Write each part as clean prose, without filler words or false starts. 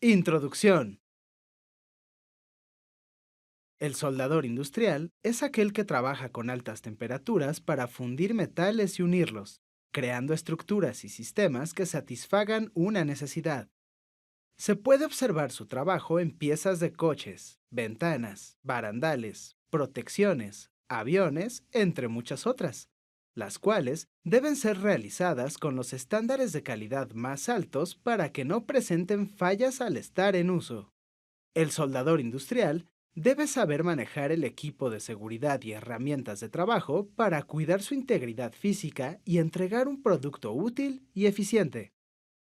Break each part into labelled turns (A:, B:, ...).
A: Introducción. El soldador industrial es aquel que trabaja con altas temperaturas para fundir metales y unirlos, creando estructuras y sistemas que satisfagan una necesidad. Se puede observar su trabajo en piezas de coches, ventanas, barandales, protecciones, aviones, entre muchas otras, las cuales deben ser realizadas con los estándares de calidad más altos para que no presenten fallas al estar en uso. El soldador industrial debe saber manejar el equipo de seguridad y herramientas de trabajo para cuidar su integridad física y entregar un producto útil y eficiente.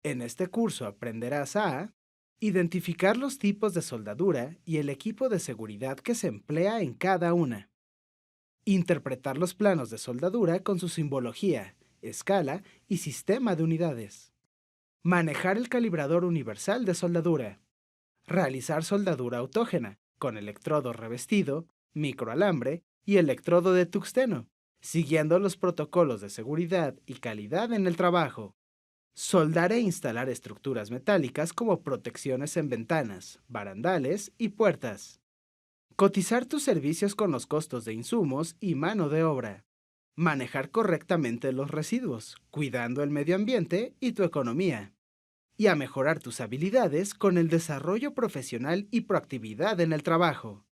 A: En este curso aprenderás a identificar los tipos de soldadura y el equipo de seguridad que se emplea en cada una, interpretar los planos de soldadura con su simbología, escala y sistema de unidades, manejar el calibrador universal de soldadura, realizar soldadura autógena, con electrodo revestido, microalambre y electrodo de tuxteno, siguiendo los protocolos de seguridad y calidad en el trabajo. Soldar e instalar estructuras metálicas como protecciones en ventanas, barandales y puertas. Cotizar tus servicios con los costos de insumos y mano de obra. Manejar correctamente los residuos, cuidando el medio ambiente y tu economía, y a mejorar tus habilidades con el desarrollo profesional y proactividad en el trabajo.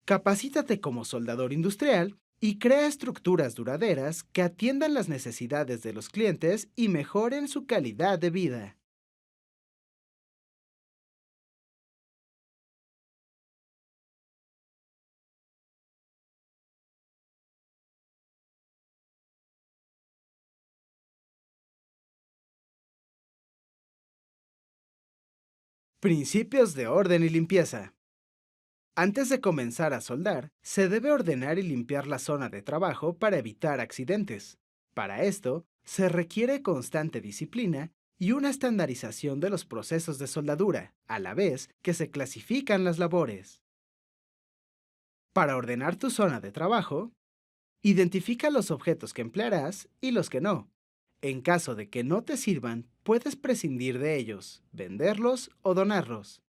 A: Capacítate como soldador industrial y crea estructuras duraderas que atiendan las necesidades de los clientes y mejoren su calidad de vida. Principios de orden y limpieza. Antes de comenzar a soldar, se debe ordenar y limpiar la zona de trabajo para evitar accidentes. Para esto, se requiere constante disciplina y una estandarización de los procesos de soldadura, a la vez que se clasifican las labores. Para ordenar tu zona de trabajo, identifica los objetos que emplearás y los que no. En caso de que no te sirvan, puedes prescindir de ellos, venderlos o donarlos.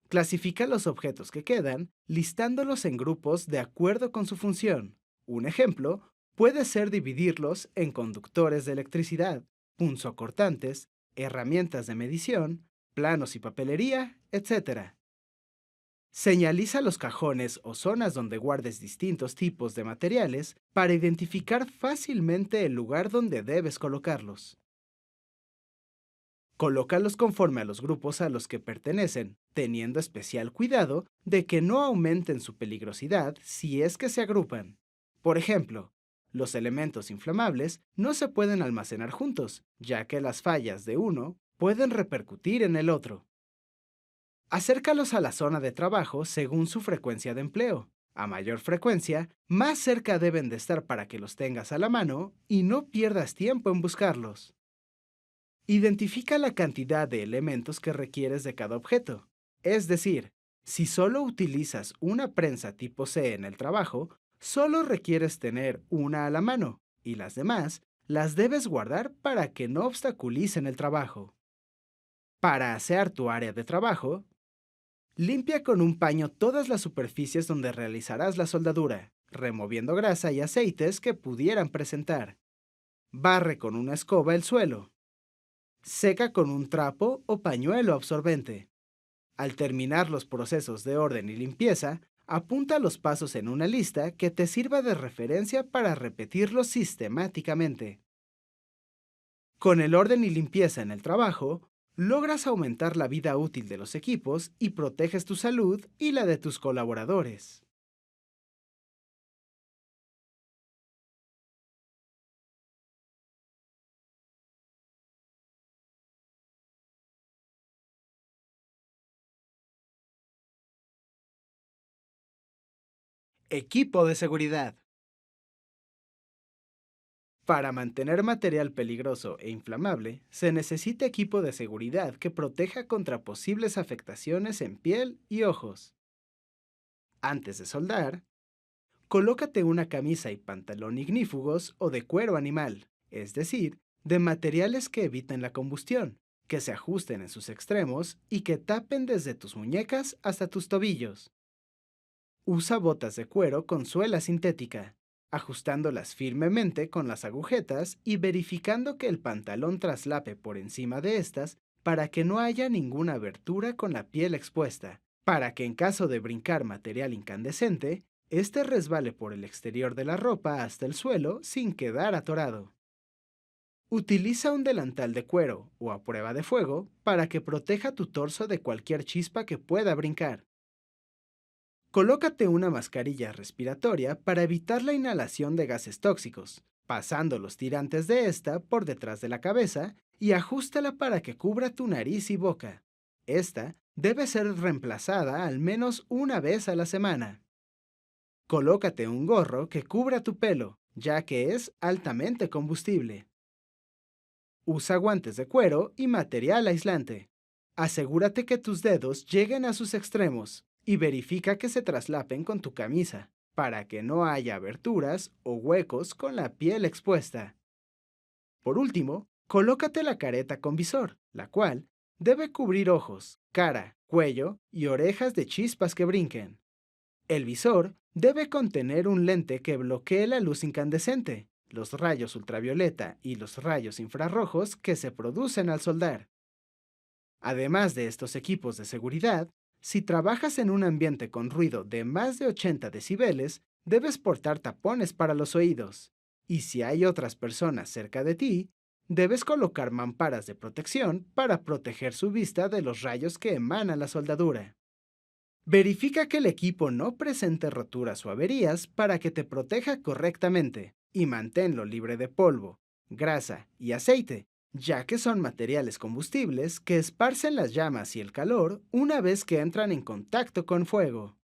A: Clasifica los objetos que quedan, listándolos en grupos de acuerdo con su función. Un ejemplo puede ser dividirlos en conductores de electricidad, punzocortantes, herramientas de medición, planos y papelería, etc. Señaliza los cajones o zonas donde guardes distintos tipos de materiales para identificar fácilmente el lugar donde debes colocarlos. Colócalos conforme a los grupos a los que pertenecen, teniendo especial cuidado de que no aumenten su peligrosidad si es que se agrupan. Por ejemplo, los elementos inflamables no se pueden almacenar juntos, ya que las fallas de uno pueden repercutir en el otro. Acércalos a la zona de trabajo según su frecuencia de empleo. A mayor frecuencia, más cerca deben de estar para que los tengas a la mano y no pierdas tiempo en buscarlos. Identifica la cantidad de elementos que requieres de cada objeto. Es decir, si solo utilizas una prensa tipo C en el trabajo, solo requieres tener una a la mano y las demás las debes guardar para que no obstaculicen el trabajo. Para asear tu área de trabajo, limpia con un paño todas las superficies donde realizarás la soldadura, removiendo grasa y aceites que pudieran presentar. Barre con una escoba el suelo. Seca con un trapo o pañuelo absorbente. Al terminar los procesos de orden y limpieza, apunta los pasos en una lista que te sirva de referencia para repetirlos sistemáticamente. Con el orden y limpieza en el trabajo, logras aumentar la vida útil de los equipos y proteges tu salud y la de tus colaboradores. Equipo de seguridad. Para mantener material peligroso e inflamable, se necesita equipo de seguridad que proteja contra posibles afectaciones en piel y ojos. Antes de soldar, colócate una camisa y pantalón ignífugos o de cuero animal, es decir, de materiales que eviten la combustión, que se ajusten en sus extremos y que tapen desde tus muñecas hasta tus tobillos. Usa botas de cuero con suela sintética, ajustándolas firmemente con las agujetas y verificando que el pantalón traslape por encima de estas para que no haya ninguna abertura con la piel expuesta, para que en caso de brincar material incandescente, este resbale por el exterior de la ropa hasta el suelo sin quedar atorado. Utiliza un delantal de cuero o a prueba de fuego para que proteja tu torso de cualquier chispa que pueda brincar. Colócate una mascarilla respiratoria para evitar la inhalación de gases tóxicos, pasando los tirantes de esta por detrás de la cabeza y ajustala para que cubra tu nariz y boca. Esta debe ser reemplazada al menos una vez a la semana. Colócate un gorro que cubra tu pelo, ya que es altamente combustible. Usa guantes de cuero y material aislante. Asegúrate que tus dedos lleguen a sus extremos y verifica que se traslapen con tu camisa, para que no haya aberturas o huecos con la piel expuesta. Por último, colócate la careta con visor, la cual debe cubrir ojos, cara, cuello y orejas de chispas que brinquen. El visor debe contener un lente que bloquee la luz incandescente, los rayos ultravioleta y los rayos infrarrojos que se producen al soldar. Además de estos equipos de seguridad, si trabajas en un ambiente con ruido de más de 80 decibeles, debes portar tapones para los oídos. Y si hay otras personas cerca de ti, debes colocar mamparas de protección para proteger su vista de los rayos que emana la soldadura. Verifica que el equipo no presente roturas o averías para que te proteja correctamente y manténlo libre de polvo, grasa y aceite, ya que son materiales combustibles que esparcen las llamas y el calor una vez que entran en contacto con fuego.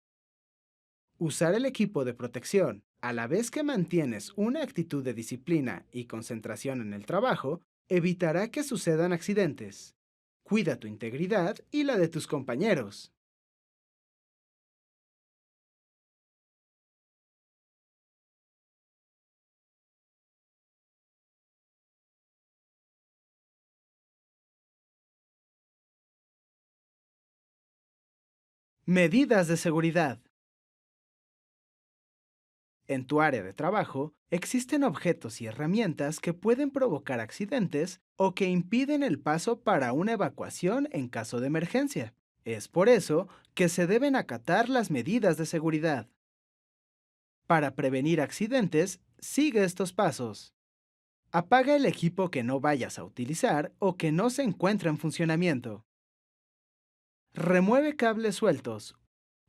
A: Usar el equipo de protección a la vez que mantienes una actitud de disciplina y concentración en el trabajo evitará que sucedan accidentes. Cuida tu integridad y la de tus compañeros. Medidas de seguridad. En tu área de trabajo, existen objetos y herramientas que pueden provocar accidentes o que impiden el paso para una evacuación en caso de emergencia. Es por eso que se deben acatar las medidas de seguridad. Para prevenir accidentes, sigue estos pasos. Apaga el equipo que no vayas a utilizar o que no se encuentre en funcionamiento. Remueve cables sueltos,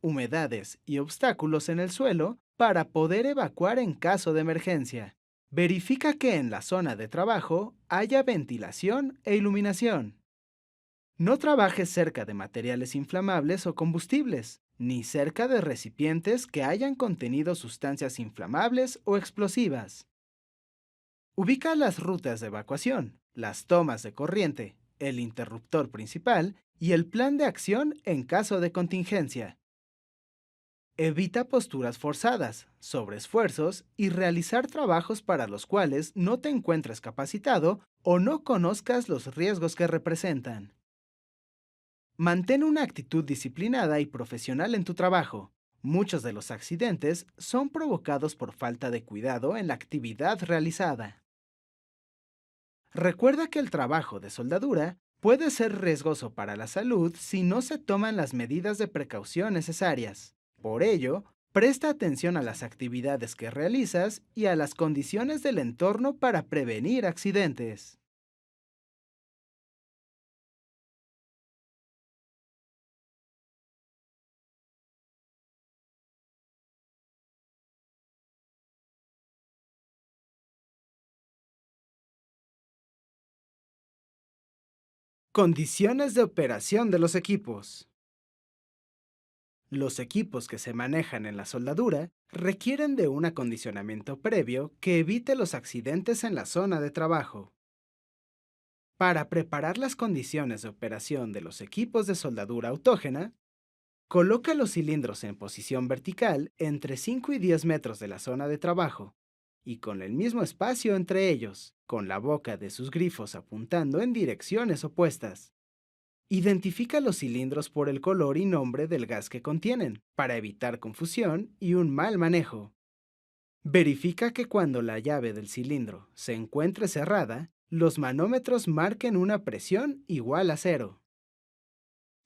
A: humedades y obstáculos en el suelo para poder evacuar en caso de emergencia. Verifica que en la zona de trabajo haya ventilación e iluminación. No trabajes cerca de materiales inflamables o combustibles, ni cerca de recipientes que hayan contenido sustancias inflamables o explosivas. Ubica las rutas de evacuación, las tomas de corriente, el interruptor principal y el plan de acción en caso de contingencia. Evita posturas forzadas, sobreesfuerzos y realizar trabajos para los cuales no te encuentres capacitado o no conozcas los riesgos que representan. Mantén una actitud disciplinada y profesional en tu trabajo. Muchos de los accidentes son provocados por falta de cuidado en la actividad realizada. Recuerda que el trabajo de soldadura puede ser riesgoso para la salud si no se toman las medidas de precaución necesarias. Por ello, presta atención a las actividades que realizas y a las condiciones del entorno para prevenir accidentes. Condiciones de operación de los equipos. Los equipos que se manejan en la soldadura requieren de un acondicionamiento previo que evite los accidentes en la zona de trabajo. Para preparar las condiciones de operación de los equipos de soldadura autógena, coloca los cilindros en posición vertical entre 5 y 10 metros de la zona de trabajo. y con el mismo espacio entre ellos, con la boca de sus grifos apuntando en direcciones opuestas. Identifica los cilindros por el color y nombre del gas que contienen, para evitar confusión y un mal manejo. Verifica que cuando la llave del cilindro se encuentre cerrada, los manómetros marquen una presión igual a cero.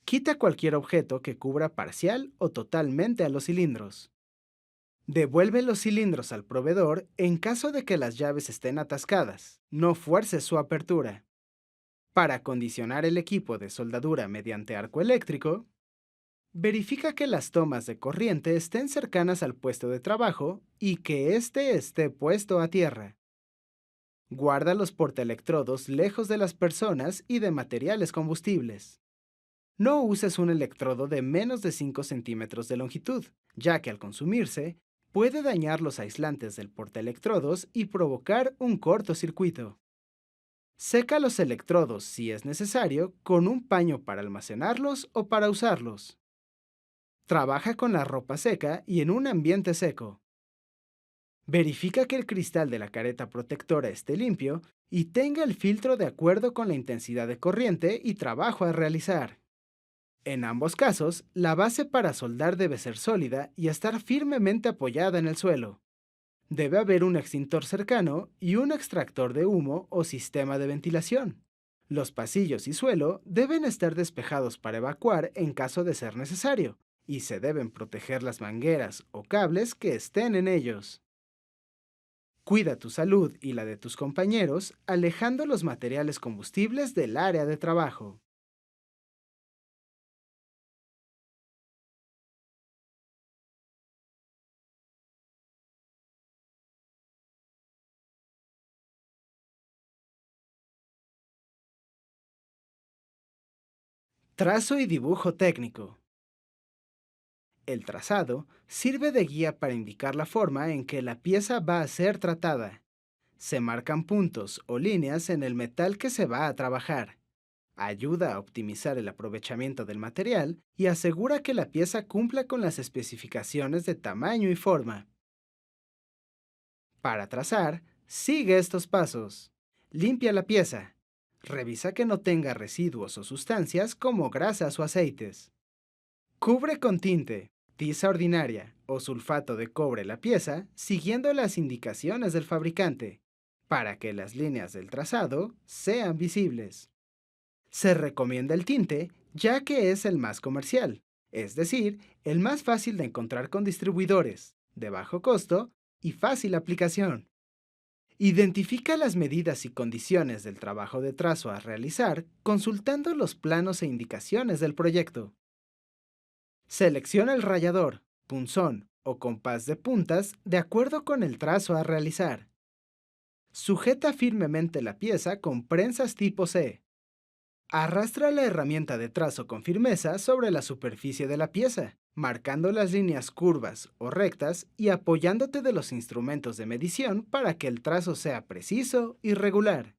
A: Quita cualquier objeto que cubra parcial o totalmente a los cilindros. Devuelve los cilindros al proveedor en caso de que las llaves estén atascadas. No fuerces su apertura. Para acondicionar el equipo de soldadura mediante arco eléctrico, verifica que las tomas de corriente estén cercanas al puesto de trabajo y que éste esté puesto a tierra. Guarda los portaelectrodos lejos de las personas y de materiales combustibles. No uses un electrodo de menos de 5 centímetros de longitud, ya que al consumirse, puede dañar los aislantes del portaelectrodos y provocar un cortocircuito. Seca los electrodos, si es necesario, con un paño para almacenarlos o para usarlos. Trabaja con la ropa seca y en un ambiente seco. Verifica que el cristal de la careta protectora esté limpio y tenga el filtro de acuerdo con la intensidad de corriente y trabajo a realizar. En ambos casos, la base para soldar debe ser sólida y estar firmemente apoyada en el suelo. Debe haber un extintor cercano y un extractor de humo o sistema de ventilación. Los pasillos y suelo deben estar despejados para evacuar en caso de ser necesario, y se deben proteger las mangueras o cables que estén en ellos. Cuida tu salud y la de tus compañeros alejando los materiales combustibles del área de trabajo. Trazo y dibujo técnico. El trazado sirve de guía para indicar la forma en que la pieza va a ser tratada. Se marcan puntos o líneas en el metal que se va a trabajar. Ayuda a optimizar el aprovechamiento del material y asegura que la pieza cumpla con las especificaciones de tamaño y forma. Para trazar, sigue estos pasos. Limpia la pieza. Revisa que no tenga residuos o sustancias como grasas o aceites. Cubre con tinte, tiza ordinaria o sulfato de cobre la pieza siguiendo las indicaciones del fabricante, para que las líneas del trazado sean visibles. Se recomienda el tinte ya que es el más comercial, es decir, el más fácil de encontrar con distribuidores, de bajo costo y fácil aplicación. Identifica las medidas y condiciones del trabajo de trazo a realizar consultando los planos e indicaciones del proyecto. Selecciona el rayador, punzón o compás de puntas de acuerdo con el trazo a realizar. Sujeta firmemente la pieza con prensas tipo C. Arrastra la herramienta de trazo con firmeza sobre la superficie de la pieza, marcando las líneas curvas o rectas y apoyándote de los instrumentos de medición para que el trazo sea preciso y regular.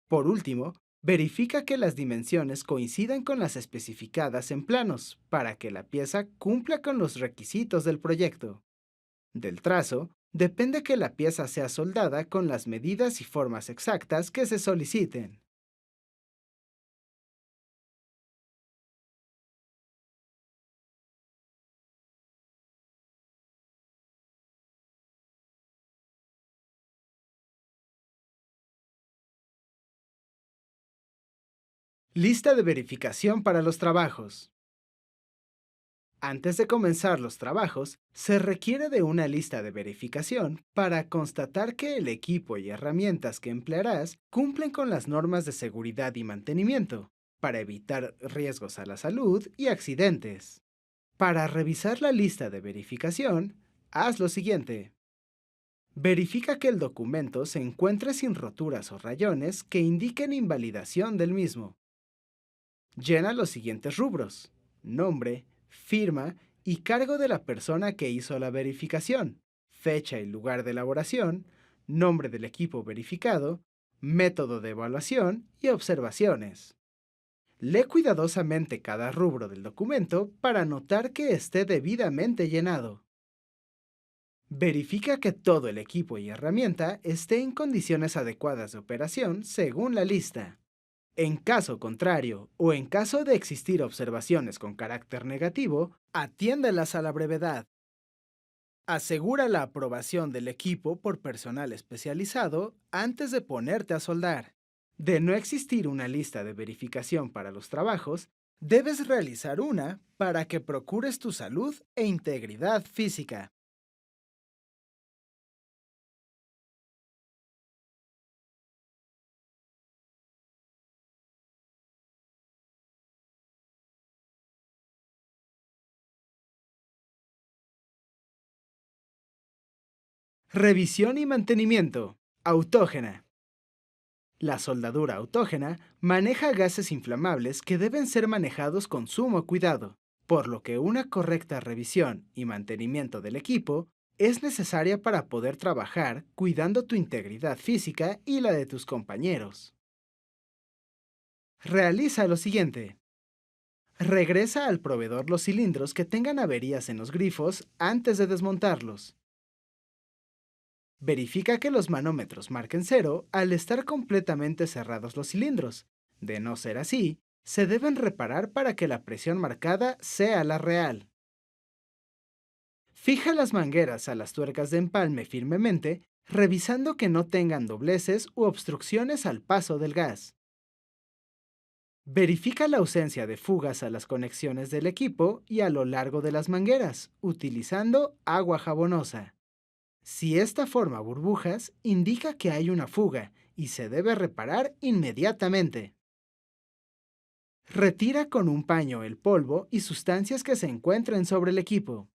A: Por último, verifica que las dimensiones coincidan con las especificadas en planos para que la pieza cumpla con los requisitos del proyecto. Del trazo, depende que la pieza sea soldada con las medidas y formas exactas que se soliciten. Lista de verificación para los trabajos. Antes de comenzar los trabajos, se requiere de una lista de verificación para constatar que el equipo y herramientas que emplearás cumplen con las normas de seguridad y mantenimiento, para evitar riesgos a la salud y accidentes. Para revisar la lista de verificación, haz lo siguiente. Verifica que el documento se encuentre sin roturas o rayones que indiquen invalidación del mismo. Llena los siguientes rubros: nombre, firma y cargo de la persona que hizo la verificación, fecha y lugar de elaboración, nombre del equipo verificado, método de evaluación y observaciones. Lee cuidadosamente cada rubro del documento para notar que esté debidamente llenado. Verifica que todo el equipo y herramienta esté en condiciones adecuadas de operación según la lista. En caso contrario, o en caso de existir observaciones con carácter negativo, atiéndelas a la brevedad. Asegura la aprobación del equipo por personal especializado antes de ponerte a soldar. De no existir una lista de verificación para los trabajos, debes realizar una para que procures tu salud e integridad física. Revisión y mantenimiento. Autógena. La soldadura autógena maneja gases inflamables que deben ser manejados con sumo cuidado, por lo que una correcta revisión y mantenimiento del equipo es necesaria para poder trabajar cuidando tu integridad física y la de tus compañeros. Realiza lo siguiente. Regresa al proveedor los cilindros que tengan averías en los grifos antes de desmontarlos. Verifica que los manómetros marquen cero al estar completamente cerrados los cilindros. De no ser así, se deben reparar para que la presión marcada sea la real. Fija las mangueras a las tuercas de empalme firmemente, revisando que no tengan dobleces u obstrucciones al paso del gas. Verifica la ausencia de fugas a las conexiones del equipo y a lo largo de las mangueras, utilizando agua jabonosa. Si esta forma burbujas, indica que hay una fuga y se debe reparar inmediatamente. Retira con un paño el polvo y sustancias que se encuentren sobre el equipo.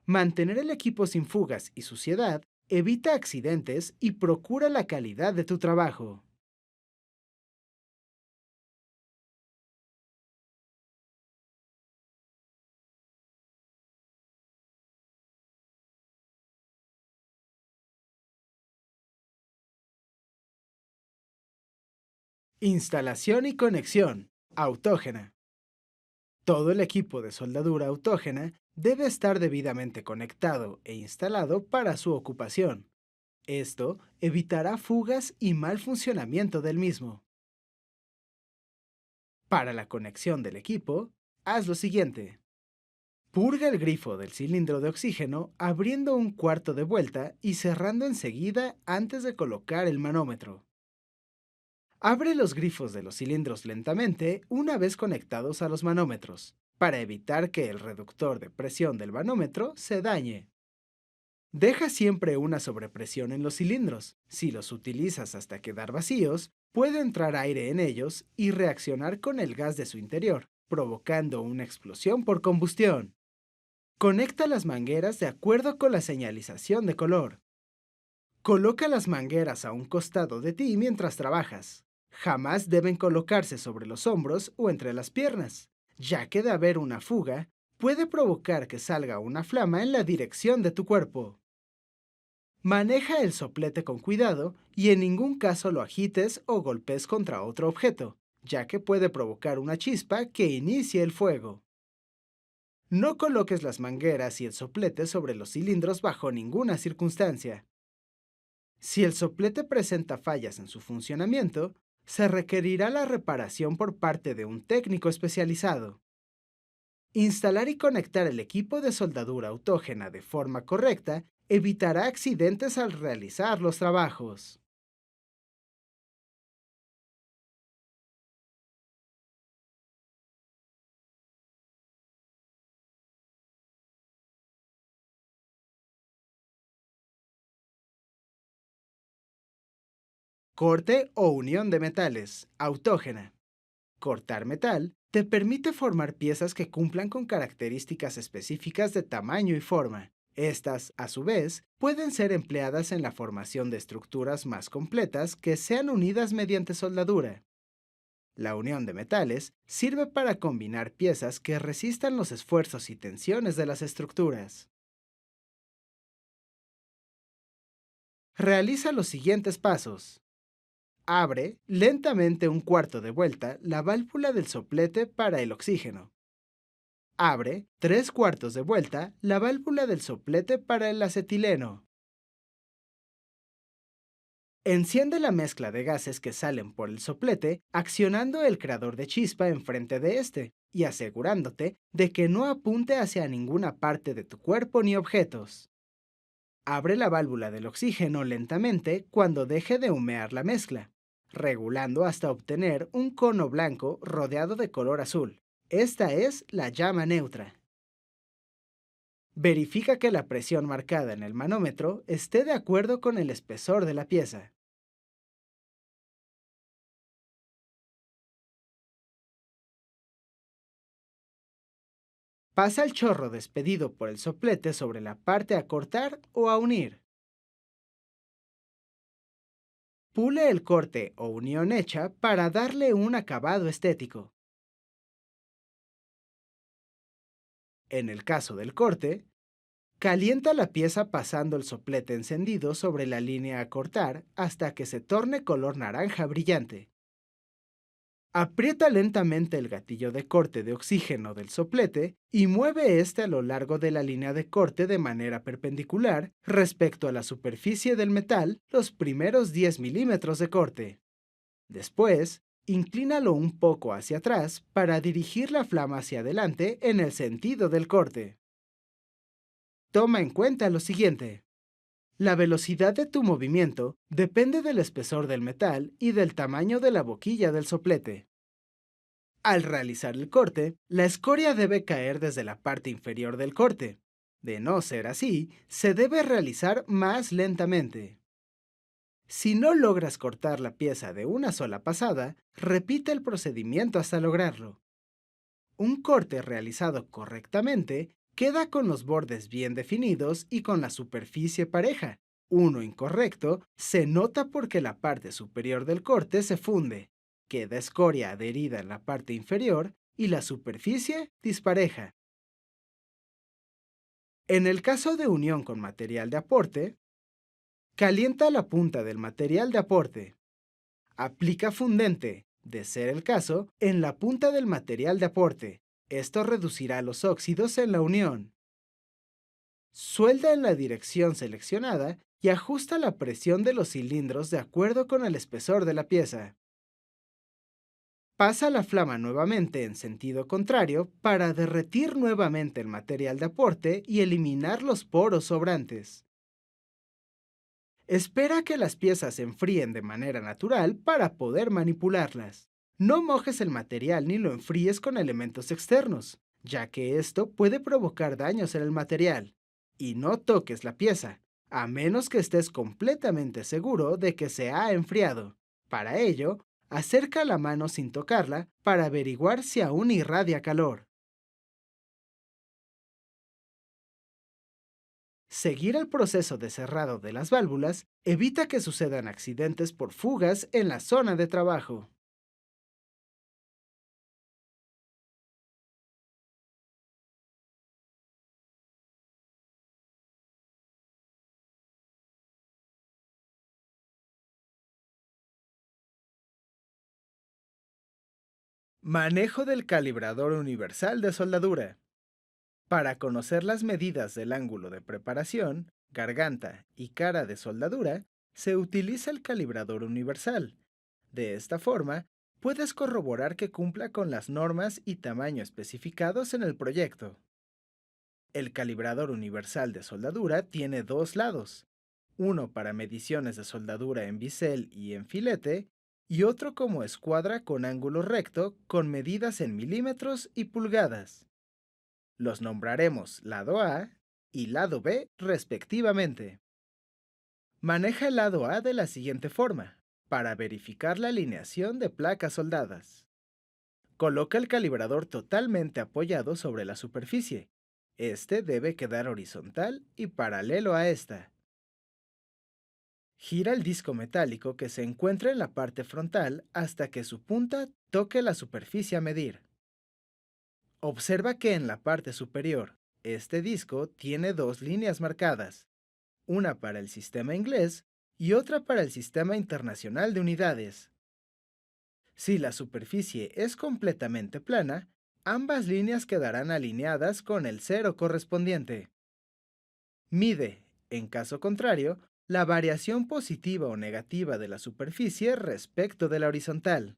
A: Mantener el equipo sin fugas y suciedad evita accidentes y procura la calidad de tu trabajo. Instalación y conexión. Autógena. Todo el equipo de soldadura autógena debe estar debidamente conectado e instalado para su ocupación. Esto evitará fugas y mal funcionamiento del mismo. Para la conexión del equipo, haz lo siguiente. Purga el grifo del cilindro de oxígeno abriendo un cuarto de vuelta y cerrando enseguida antes de colocar el manómetro. Abre los grifos de los cilindros lentamente una vez conectados a los manómetros, para evitar que el reductor de presión del manómetro se dañe. Deja siempre una sobrepresión en los cilindros. Si los utilizas hasta quedar vacíos, puede entrar aire en ellos y reaccionar con el gas de su interior, provocando una explosión por combustión. Conecta las mangueras de acuerdo con la señalización de color. Coloca las mangueras a un costado de ti mientras trabajas. Jamás deben colocarse sobre los hombros o entre las piernas, ya que de haber una fuga, puede provocar que salga una flama en la dirección de tu cuerpo. Maneja el soplete con cuidado y en ningún caso lo agites o golpes contra otro objeto, ya que puede provocar una chispa que inicie el fuego. No coloques las mangueras y el soplete sobre los cilindros bajo ninguna circunstancia. Si el soplete presenta fallas en su funcionamiento, se requerirá la reparación por parte de un técnico especializado. Instalar y conectar el equipo de soldadura autógena de forma correcta evitará accidentes al realizar los trabajos. Corte o unión de metales, autógena. Cortar metal te permite formar piezas que cumplan con características específicas de tamaño y forma. Estas, a su vez, pueden ser empleadas en la formación de estructuras más completas que sean unidas mediante soldadura. La unión de metales sirve para combinar piezas que resistan los esfuerzos y tensiones de las estructuras. Realiza los siguientes pasos. Abre lentamente un cuarto de vuelta la válvula del soplete para el oxígeno. Abre, 3/4 de vuelta, la válvula del soplete para el acetileno. Enciende la mezcla de gases que salen por el soplete accionando el creador de chispa enfrente de este y asegurándote de que no apunte hacia ninguna parte de tu cuerpo ni objetos. Abre la válvula del oxígeno lentamente cuando deje de humear la mezcla, regulando hasta obtener un cono blanco rodeado de color azul. Esta es la llama neutra. Verifica que la presión marcada en el manómetro esté de acuerdo con el espesor de la pieza. Pasa el chorro despedido por el soplete sobre la parte a cortar o a unir. Pule el corte o unión hecha para darle un acabado estético. En el caso del corte, calienta la pieza pasando el soplete encendido sobre la línea a cortar hasta que se torne color naranja brillante. Aprieta lentamente el gatillo de corte de oxígeno del soplete y mueve este a lo largo de la línea de corte de manera perpendicular respecto a la superficie del metal los primeros 10 milímetros de corte. Después, inclínalo un poco hacia atrás para dirigir la flama hacia adelante en el sentido del corte. Toma en cuenta lo siguiente. La velocidad de tu movimiento depende del espesor del metal y del tamaño de la boquilla del soplete. Al realizar el corte, la escoria debe caer desde la parte inferior del corte. De no ser así, se debe realizar más lentamente. Si no logras cortar la pieza de una sola pasada, repite el procedimiento hasta lograrlo. Un corte realizado correctamente queda con los bordes bien definidos y con la superficie pareja. Uno incorrecto se nota porque la parte superior del corte se funde, queda escoria adherida en la parte inferior y la superficie dispareja. En el caso de unión con material de aporte, calienta la punta del material de aporte. Aplica fundente, de ser el caso, en la punta del material de aporte. Esto reducirá los óxidos en la unión. Suelda en la dirección seleccionada y ajusta la presión de los cilindros de acuerdo con el espesor de la pieza. Pasa la flama nuevamente en sentido contrario para derretir nuevamente el material de aporte y eliminar los poros sobrantes. Espera que las piezas se enfríen de manera natural para poder manipularlas. No mojes el material ni lo enfríes con elementos externos, ya que esto puede provocar daños en el material. Y no toques la pieza, a menos que estés completamente seguro de que se ha enfriado. Para ello, acerca la mano sin tocarla para averiguar si aún irradia calor. Seguir el proceso de cerrado de las válvulas evita que sucedan accidentes por fugas en la zona de trabajo. Manejo del calibrador universal de soldadura. Para conocer las medidas del ángulo de preparación, garganta y cara de soldadura, se utiliza el calibrador universal. De esta forma, puedes corroborar que cumpla con las normas y tamaño especificados en el proyecto. El calibrador universal de soldadura tiene dos lados, uno para mediciones de soldadura en bisel y en filete, y otro como escuadra con ángulo recto con medidas en milímetros y pulgadas. Los nombraremos lado A y lado B respectivamente. Maneja el lado A de la siguiente forma, para verificar la alineación de placas soldadas. Coloca el calibrador totalmente apoyado sobre la superficie. Este debe quedar horizontal y paralelo a esta. Gira el disco metálico que se encuentra en la parte frontal hasta que su punta toque la superficie a medir. Observa que en la parte superior, este disco tiene dos líneas marcadas, una para el sistema inglés y otra para el sistema internacional de unidades. Si la superficie es completamente plana, Ambas líneas quedarán alineadas con el cero correspondiente. Mide, en caso contrario, la variación positiva o negativa de la superficie respecto de la horizontal.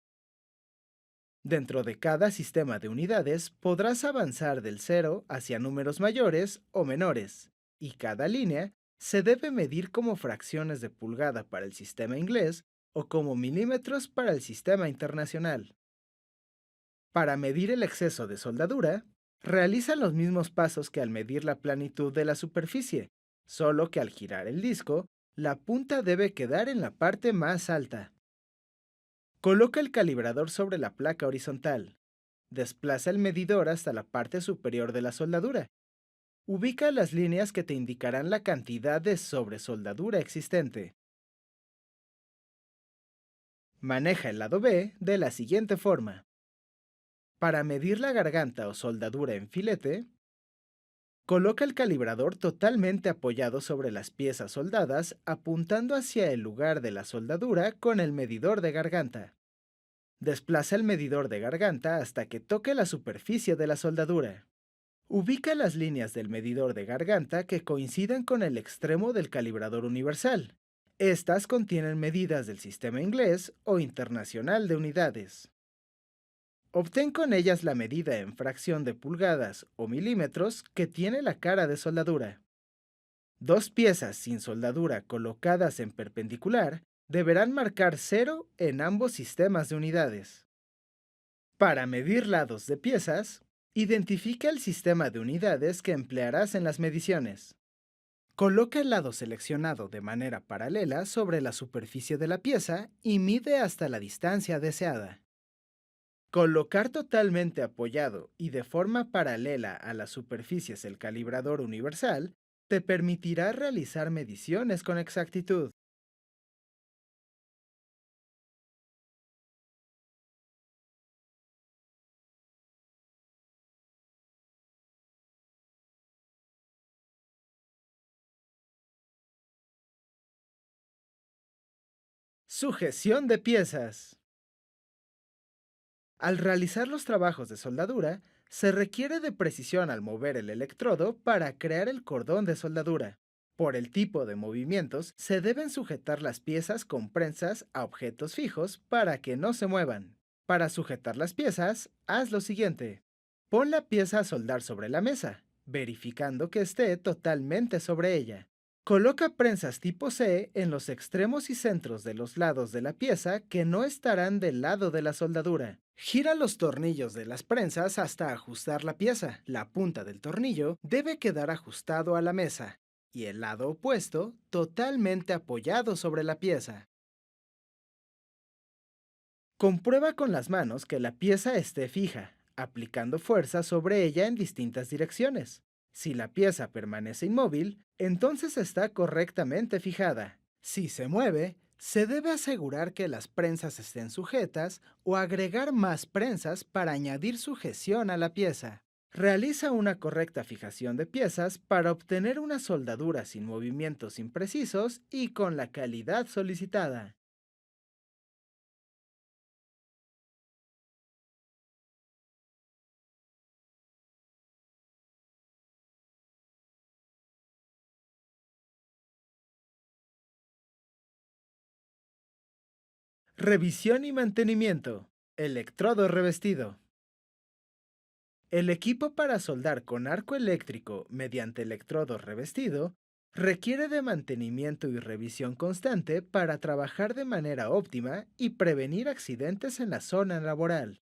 A: Dentro de cada sistema de unidades podrás avanzar del cero hacia números mayores o menores, y cada línea se debe medir como fracciones de pulgada para el sistema inglés o como milímetros para el sistema internacional. Para medir el exceso de soldadura, realiza los mismos pasos que al medir la planitud de la superficie, solo que al girar el disco, la punta debe quedar en la parte más alta. Coloca el calibrador sobre la placa horizontal. Desplaza el medidor hasta la parte superior de la soldadura. Ubica las líneas que te indicarán la cantidad de sobresoldadura existente. Maneja el lado B de la siguiente forma. Para medir la garganta o soldadura en filete, coloca el calibrador totalmente apoyado sobre las piezas soldadas, apuntando hacia el lugar de la soldadura con el medidor de garganta. Desplaza el medidor de garganta hasta que toque la superficie de la soldadura. Ubica las líneas del medidor de garganta que coincidan con el extremo del calibrador universal. Estas contienen medidas del sistema inglés o internacional de unidades. Obtén con ellas la medida en fracción de pulgadas o milímetros que tiene la cara de soldadura. Dos piezas sin soldadura colocadas en perpendicular deberán marcar cero en ambos sistemas de unidades. Para medir lados de piezas, identifica el sistema de unidades que emplearás en las mediciones. Coloca el lado seleccionado de manera paralela sobre la superficie de la pieza y mide hasta la distancia deseada. Colocar totalmente apoyado y de forma paralela a las superficies el calibrador universal te permitirá realizar mediciones con exactitud. Sujeción de piezas. Al realizar los trabajos de soldadura, se requiere de precisión al mover el electrodo para crear el cordón de soldadura. Por el tipo de movimientos, se deben sujetar las piezas con prensas a objetos fijos para que no se muevan. Para sujetar las piezas, haz lo siguiente. Pon la pieza a soldar sobre la mesa, verificando que esté totalmente sobre ella. Coloca prensas tipo C en los extremos y centros de los lados de la pieza que no estarán del lado de la soldadura. Gira los tornillos de las prensas hasta ajustar la pieza. La punta del tornillo debe quedar ajustado a la mesa y el lado opuesto totalmente apoyado sobre la pieza. Comprueba con las manos que la pieza esté fija, aplicando fuerza sobre ella en distintas direcciones. Si la pieza permanece inmóvil, entonces está correctamente fijada. Si se mueve, se debe asegurar que las prensas estén sujetas o agregar más prensas para añadir sujeción a la pieza. Realiza una correcta fijación de piezas para obtener una soldadura sin movimientos imprecisos y con la calidad solicitada. Revisión y mantenimiento. Electrodo revestido. El equipo para soldar con arco eléctrico mediante electrodo revestido requiere de mantenimiento y revisión constante para trabajar de manera óptima y prevenir accidentes en la zona laboral.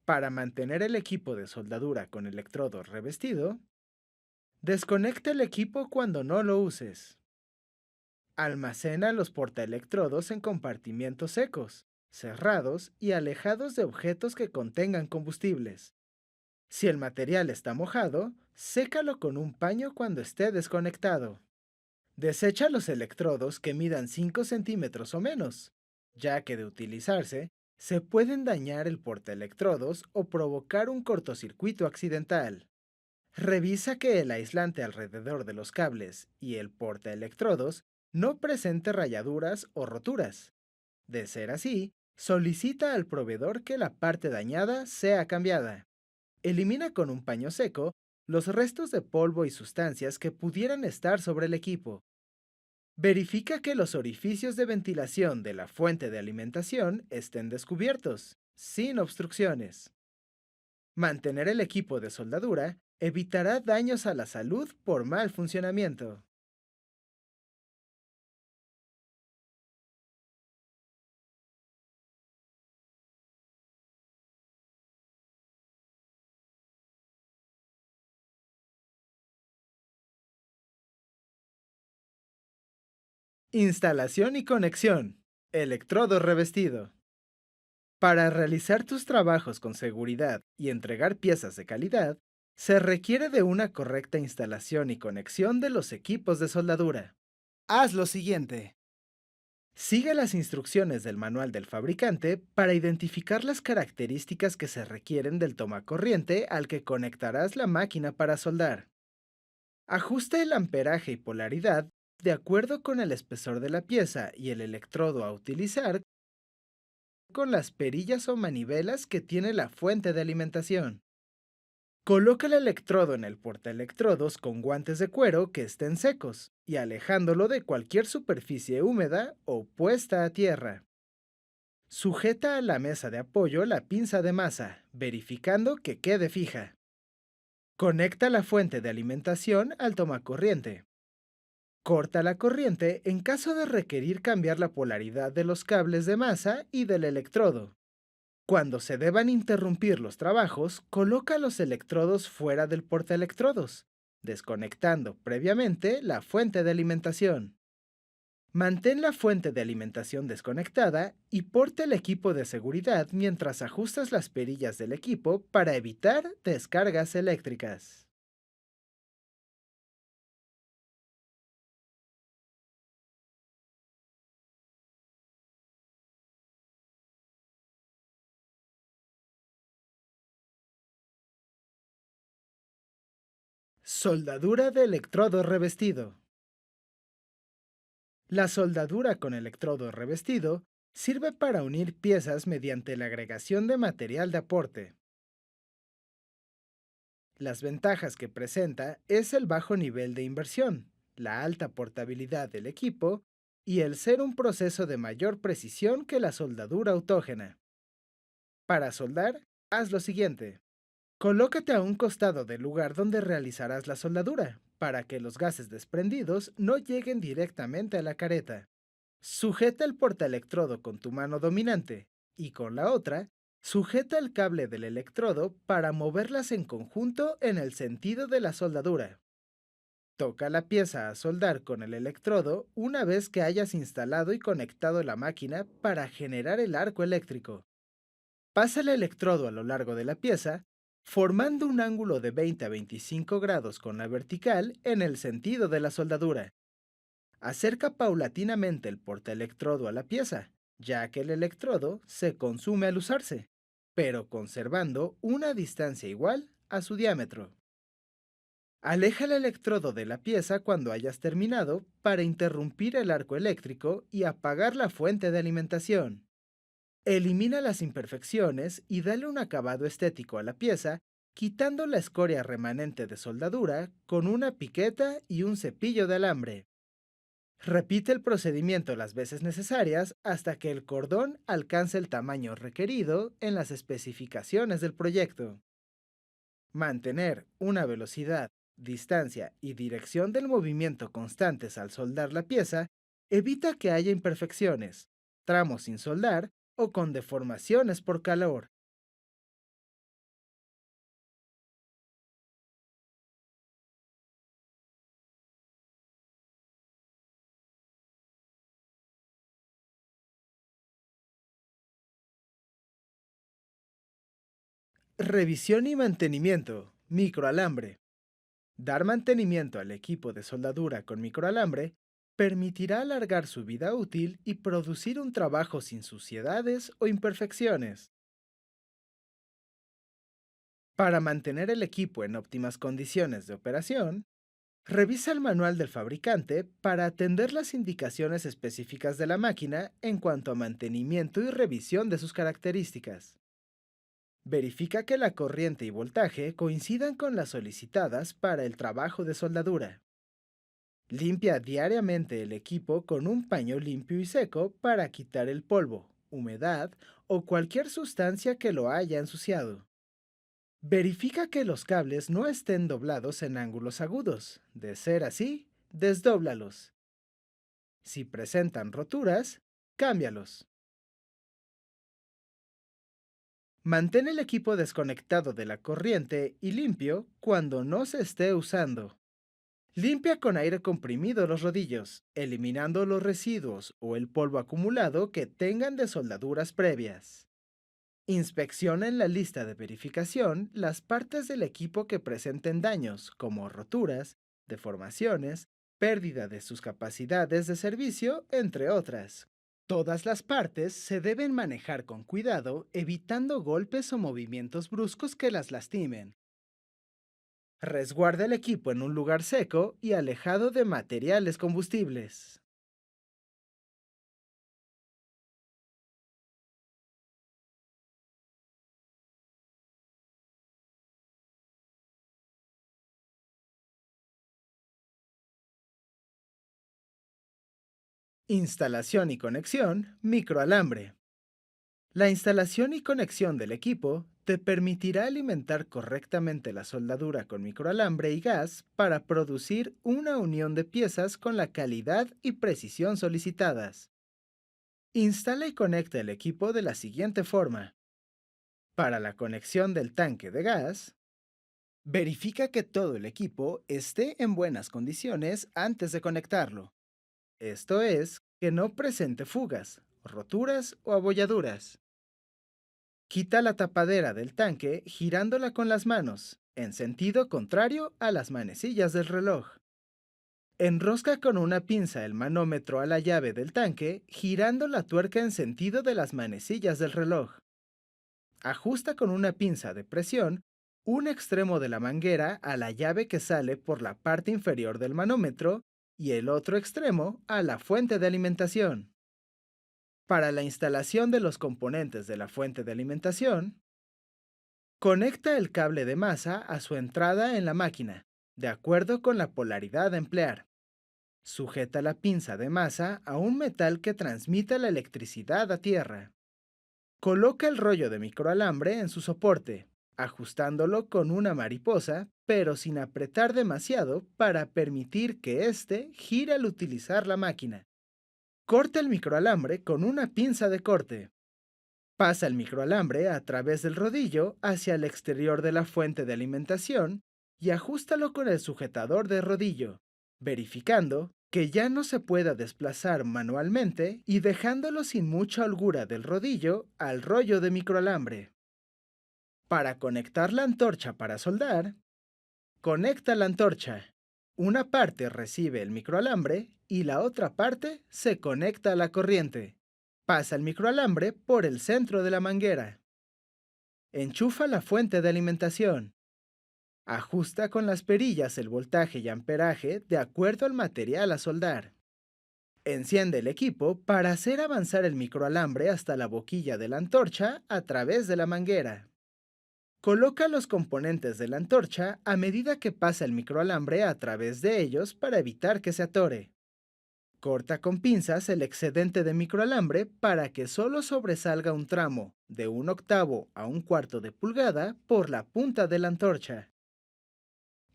A: Para mantener el equipo de soldadura con electrodo revestido, desconecta el equipo cuando no lo uses. Almacena los portaelectrodos en compartimientos secos, cerrados y alejados de objetos que contengan combustibles. Si el material está mojado, sécalo con un paño cuando esté desconectado. Desecha los electrodos que midan 5 centímetros o menos, ya que de utilizarse, se pueden dañar el portaelectrodos o provocar un cortocircuito accidental. Revisa que el aislante alrededor de los cables y el portaelectrodos no presente rayaduras o roturas. De ser así, solicita al proveedor que la parte dañada sea cambiada. Elimina con un paño seco los restos de polvo y sustancias que pudieran estar sobre el equipo. Verifica que los orificios de ventilación de la fuente de alimentación estén descubiertos, sin obstrucciones. Mantener el equipo de soldadura evitará daños a la salud por mal funcionamiento. Instalación y conexión. Electrodo revestido. Para realizar tus trabajos con seguridad y entregar piezas de calidad, se requiere de una correcta instalación y conexión de los equipos de soldadura. Haz lo siguiente. Sigue las instrucciones del manual del fabricante para identificar las características que se requieren del tomacorriente al que conectarás la máquina para soldar. Ajusta el amperaje y polaridad de acuerdo con el espesor de la pieza y el electrodo a utilizar con las perillas o manivelas que tiene la fuente de alimentación. Coloca el electrodo en el portaelectrodos con guantes de cuero que estén secos y alejándolo de cualquier superficie húmeda o puesta a tierra. Sujeta a la mesa de apoyo la pinza de masa, verificando que quede fija. Conecta la fuente de alimentación al tomacorriente. Corta la corriente en caso de requerir cambiar la polaridad de los cables de masa y del electrodo. Cuando se deban interrumpir los trabajos, coloca los electrodos fuera del portaelectrodos, desconectando previamente la fuente de alimentación. Mantén la fuente de alimentación desconectada y porta el equipo de seguridad mientras ajustas las perillas del equipo para evitar descargas eléctricas. Soldadura de electrodo revestido. La soldadura con electrodo revestido sirve para unir piezas mediante la agregación de material de aporte. Las ventajas que presenta es el bajo nivel de inversión, la alta portabilidad del equipo y el ser un proceso de mayor precisión que la soldadura autógena. Para soldar, haz lo siguiente. Colócate a un costado del lugar donde realizarás la soldadura, para que los gases desprendidos no lleguen directamente a la careta. Sujeta el portaelectrodo con tu mano dominante y con la otra, sujeta el cable del electrodo para moverlas en conjunto en el sentido de la soldadura. Toca la pieza a soldar con el electrodo una vez que hayas instalado y conectado la máquina para generar el arco eléctrico. Pasa el electrodo a lo largo de la pieza, formando un ángulo de 20 a 25 grados con la vertical en el sentido de la soldadura. Acerca paulatinamente el portaelectrodo a la pieza, ya que el electrodo se consume al usarse, pero conservando una distancia igual a su diámetro. Aleja el electrodo de la pieza cuando hayas terminado para interrumpir el arco eléctrico y apagar la fuente de alimentación. Elimina las imperfecciones y dale un acabado estético a la pieza, quitando la escoria remanente de soldadura con una piqueta y un cepillo de alambre. Repite el procedimiento las veces necesarias hasta que el cordón alcance el tamaño requerido en las especificaciones del proyecto. Mantener una velocidad, distancia y dirección del movimiento constantes al soldar la pieza evita que haya imperfecciones, tramos sin soldar o con deformaciones por calor. Revisión y mantenimiento. Microalambre. Dar mantenimiento al equipo de soldadura con microalambre permitirá alargar su vida útil y producir un trabajo sin suciedades o imperfecciones. Para mantener el equipo en óptimas condiciones de operación, revisa el manual del fabricante para atender las indicaciones específicas de la máquina en cuanto a mantenimiento y revisión de sus características. Verifica que la corriente y voltaje coincidan con las solicitadas para el trabajo de soldadura. Limpia diariamente el equipo con un paño limpio y seco para quitar el polvo, humedad o cualquier sustancia que lo haya ensuciado. Verifica que los cables no estén doblados en ángulos agudos. De ser así, desdóblalos. Si presentan roturas, cámbialos. Mantén el equipo desconectado de la corriente y limpio cuando no se esté usando. Limpia con aire comprimido los rodillos, eliminando los residuos o el polvo acumulado que tengan de soldaduras previas. Inspecciona en la lista de verificación las partes del equipo que presenten daños, como roturas, deformaciones, pérdida de sus capacidades de servicio, entre otras. Todas las partes se deben manejar con cuidado, evitando golpes o movimientos bruscos que las lastimen. Resguarda el equipo en un lugar seco y alejado de materiales combustibles. Instalación y conexión, microalambre. La instalación y conexión del equipo te permitirá alimentar correctamente la soldadura con microalambre y gas para producir una unión de piezas con la calidad y precisión solicitadas. Instala y conecta el equipo de la siguiente forma. Para la conexión del tanque de gas, verifica que todo el equipo esté en buenas condiciones antes de conectarlo. Esto es, que no presente fugas, roturas o abolladuras. Quita la tapadera del tanque girándola con las manos, en sentido contrario a las manecillas del reloj. Enrosca con una pinza el manómetro a la llave del tanque, girando la tuerca en sentido de las manecillas del reloj. Ajusta con una pinza de presión un extremo de la manguera a la llave que sale por la parte inferior del manómetro y el otro extremo a la fuente de alimentación. Para la instalación de los componentes de la fuente de alimentación, conecta el cable de masa a su entrada en la máquina, de acuerdo con la polaridad a emplear. Sujeta la pinza de masa a un metal que transmita la electricidad a tierra. Coloca el rollo de microalambre en su soporte, ajustándolo con una mariposa, pero sin apretar demasiado para permitir que éste gire al utilizar la máquina. Corta el microalambre con una pinza de corte. Pasa el microalambre a través del rodillo hacia el exterior de la fuente de alimentación y ajústalo con el sujetador de rodillo, verificando que ya no se pueda desplazar manualmente y dejándolo sin mucha holgura del rodillo al rollo de microalambre. Para conectar la antorcha para soldar, conecta la antorcha. Una parte recibe el microalambre y la otra parte se conecta a la corriente. Pasa el microalambre por el centro de la manguera. Enchufa la fuente de alimentación. Ajusta con las perillas el voltaje y amperaje de acuerdo al material a soldar. Enciende el equipo para hacer avanzar el microalambre hasta la boquilla de la antorcha a través de la manguera. Coloca los componentes de la antorcha a medida que pasa el microalambre a través de ellos para evitar que se atore. Corta con pinzas el excedente de microalambre para que solo sobresalga un tramo de un octavo a un cuarto de pulgada por la punta de la antorcha.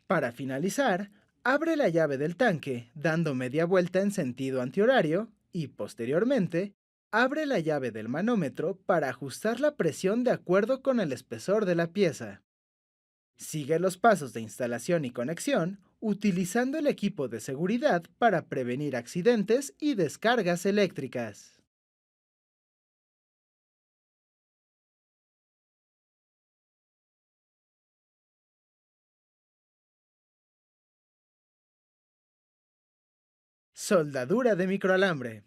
A: Para finalizar, abre la llave del tanque dando media vuelta en sentido antihorario y, posteriormente, abre la llave del manómetro para ajustar la presión de acuerdo con el espesor de la pieza. Sigue los pasos de instalación y conexión utilizando el equipo de seguridad para prevenir accidentes y descargas eléctricas. Soldadura de microalambre.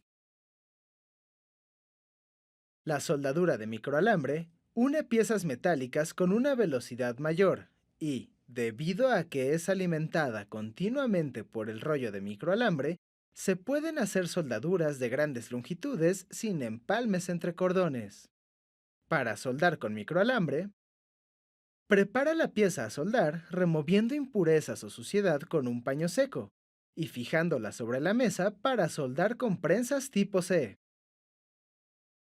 A: La soldadura de microalambre une piezas metálicas con una velocidad mayor y, debido a que es alimentada continuamente por el rollo de microalambre, se pueden hacer soldaduras de grandes longitudes sin empalmes entre cordones. Para soldar con microalambre, Prepara la pieza a soldar removiendo impurezas o suciedad con un paño seco y fijándola sobre la mesa para soldar con prensas tipo C.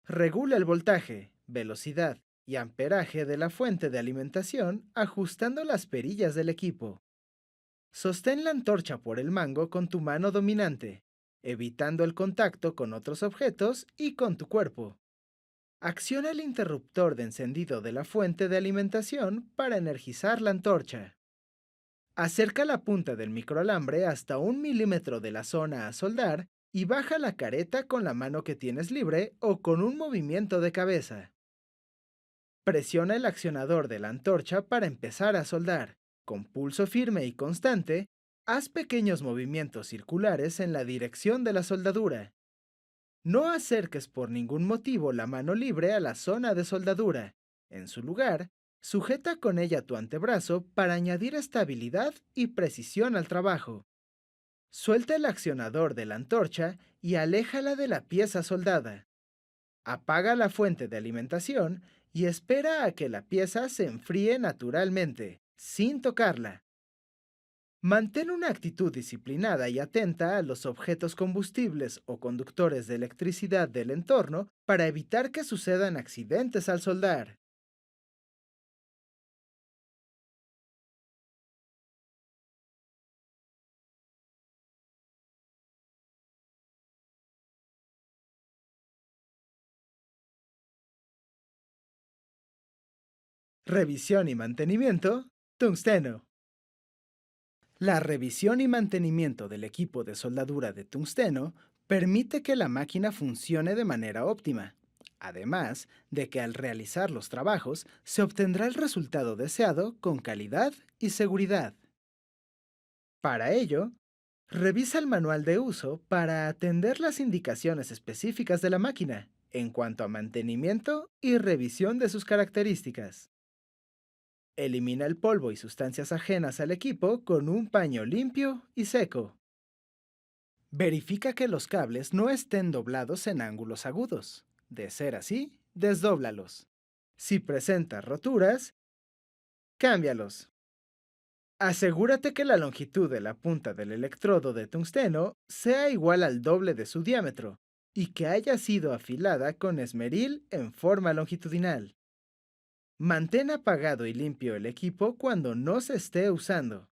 A: Regula el voltaje, velocidad y amperaje de la fuente de alimentación ajustando las perillas del equipo. Sostén la antorcha por el mango con tu mano dominante, evitando el contacto con otros objetos y con tu cuerpo. Acciona el interruptor de encendido de la fuente de alimentación para energizar la antorcha. Acerca la punta del microalambre hasta 1 milímetro de la zona a soldar y baja la careta con la mano que tienes libre o con un movimiento de cabeza. Presiona el accionador de la antorcha para empezar a soldar. Con pulso firme y constante, haz pequeños movimientos circulares en la dirección de la soldadura. No acerques por ningún motivo la mano libre a la zona de soldadura. En su lugar, sujeta con ella tu antebrazo para añadir estabilidad y precisión al trabajo. Suelta el accionador de la antorcha y aléjala de la pieza soldada. Apaga la fuente de alimentación y espera a que la pieza se enfríe naturalmente, sin tocarla. Mantén una actitud disciplinada y atenta a los objetos combustibles o conductores de electricidad del entorno para evitar que sucedan accidentes al soldar. Revisión y mantenimiento. Tungsteno. La revisión y mantenimiento del equipo de soldadura de tungsteno permite que la máquina funcione de manera óptima, además de que al realizar los trabajos se obtendrá el resultado deseado con calidad y seguridad. Para ello, revisa el manual de uso para atender las indicaciones específicas de la máquina en cuanto a mantenimiento y revisión de sus características. Elimina el polvo y sustancias ajenas al equipo con un paño limpio y seco. Verifica que los cables no estén doblados en ángulos agudos. De ser así, desdóblalos. Si presenta roturas, cámbialos. Asegúrate que la longitud de la punta del electrodo de tungsteno sea igual al doble de su diámetro y que haya sido afilada con esmeril en forma longitudinal. Mantén apagado y limpio el equipo cuando no se esté usando.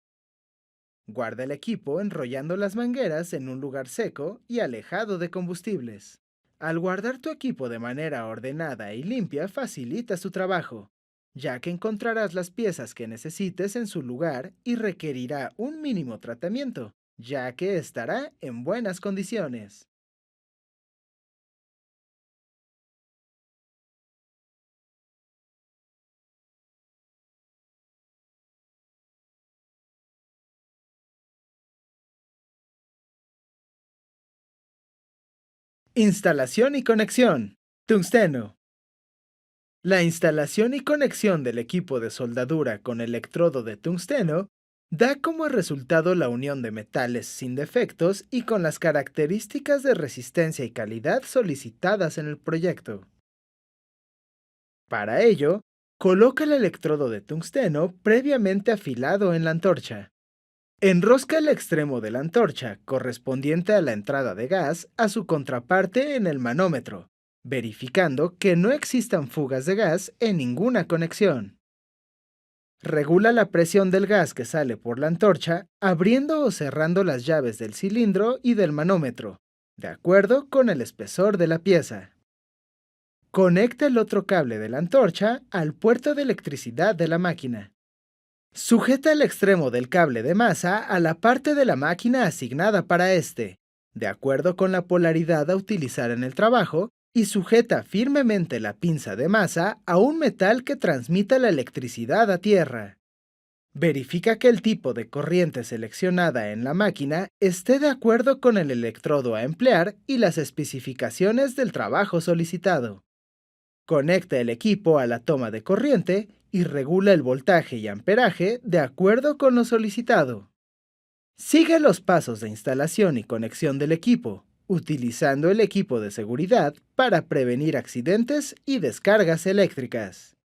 A: Guarda el equipo enrollando las mangueras en un lugar seco y alejado de combustibles. Al guardar tu equipo de manera ordenada y limpia facilita su trabajo, ya que encontrarás las piezas que necesites en su lugar y requerirá un mínimo tratamiento, ya que estará en buenas condiciones. Instalación y conexión. Tungsteno. La instalación y conexión del equipo de soldadura con electrodo de tungsteno da como resultado la unión de metales sin defectos y con las características de resistencia y calidad solicitadas en el proyecto. Para ello, coloca el electrodo de tungsteno previamente afilado en la antorcha. Enrosca el extremo de la antorcha correspondiente a la entrada de gas a su contraparte en el manómetro, verificando que no existan fugas de gas en ninguna conexión. Regula la presión del gas que sale por la antorcha abriendo o cerrando las llaves del cilindro y del manómetro, de acuerdo con el espesor de la pieza. Conecta el otro cable de la antorcha al puerto de electricidad de la máquina. Sujeta el extremo del cable de masa a la parte de la máquina asignada para este, de acuerdo con la polaridad a utilizar en el trabajo, y sujeta firmemente la pinza de masa a un metal que transmita la electricidad a tierra. Verifica que el tipo de corriente seleccionada en la máquina esté de acuerdo con el electrodo a emplear y las especificaciones del trabajo solicitado. Conecta el equipo a la toma de corriente y regula el voltaje y amperaje de acuerdo con lo solicitado. Sigue los pasos de instalación y conexión del equipo, utilizando el equipo de seguridad para prevenir accidentes y descargas eléctricas.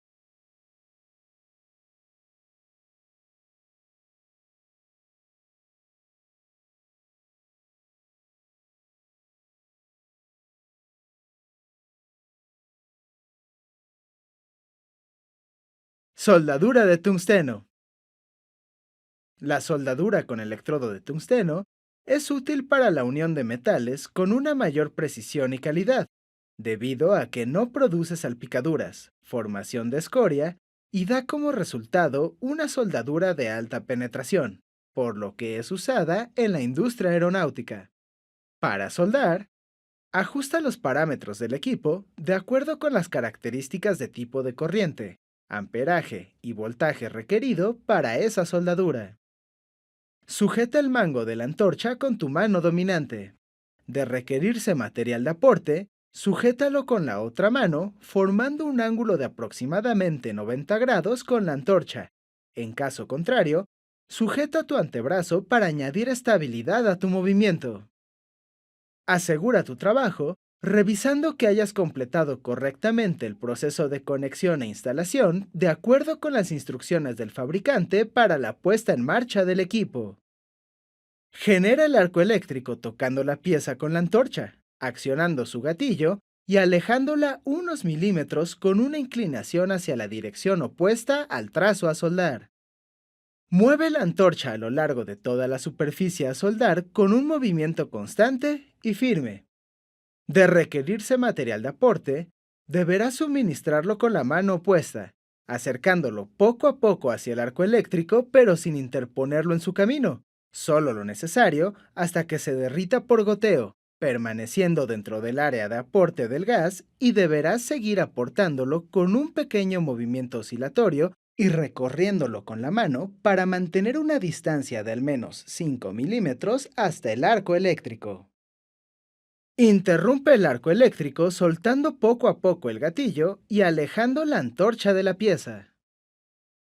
A: Soldadura de tungsteno. La soldadura con electrodo de tungsteno es útil para la unión de metales con una mayor precisión y calidad, debido a que no produce salpicaduras, formación de escoria y da como resultado una soldadura de alta penetración, por lo que es usada en la industria aeronáutica. Para soldar, ajusta los parámetros del equipo de acuerdo con las características de tipo de corriente, amperaje y voltaje requerido para esa soldadura. Sujeta el mango de la antorcha con tu mano dominante. De requerirse material de aporte, sujétalo con la otra mano, formando un ángulo de aproximadamente 90 grados con la antorcha. En caso contrario, sujeta tu antebrazo para añadir estabilidad a tu movimiento. Asegura tu trabajo revisando que hayas completado correctamente el proceso de conexión e instalación de acuerdo con las instrucciones del fabricante para la puesta en marcha del equipo. Genera el arco eléctrico tocando la pieza con la antorcha, accionando su gatillo y alejándola unos milímetros con una inclinación hacia la dirección opuesta al trazo a soldar. Mueve la antorcha a lo largo de toda la superficie a soldar con un movimiento constante y firme. De requerirse material de aporte, deberás suministrarlo con la mano opuesta, acercándolo poco a poco hacia el arco eléctrico pero sin interponerlo en su camino, solo lo necesario hasta que se derrita por goteo, permaneciendo dentro del área de aporte del gas y deberás seguir aportándolo con un pequeño movimiento oscilatorio y recorriéndolo con la mano para mantener una distancia de al menos 5 milímetros hasta el arco eléctrico. Interrumpe el arco eléctrico soltando poco a poco el gatillo y alejando la antorcha de la pieza.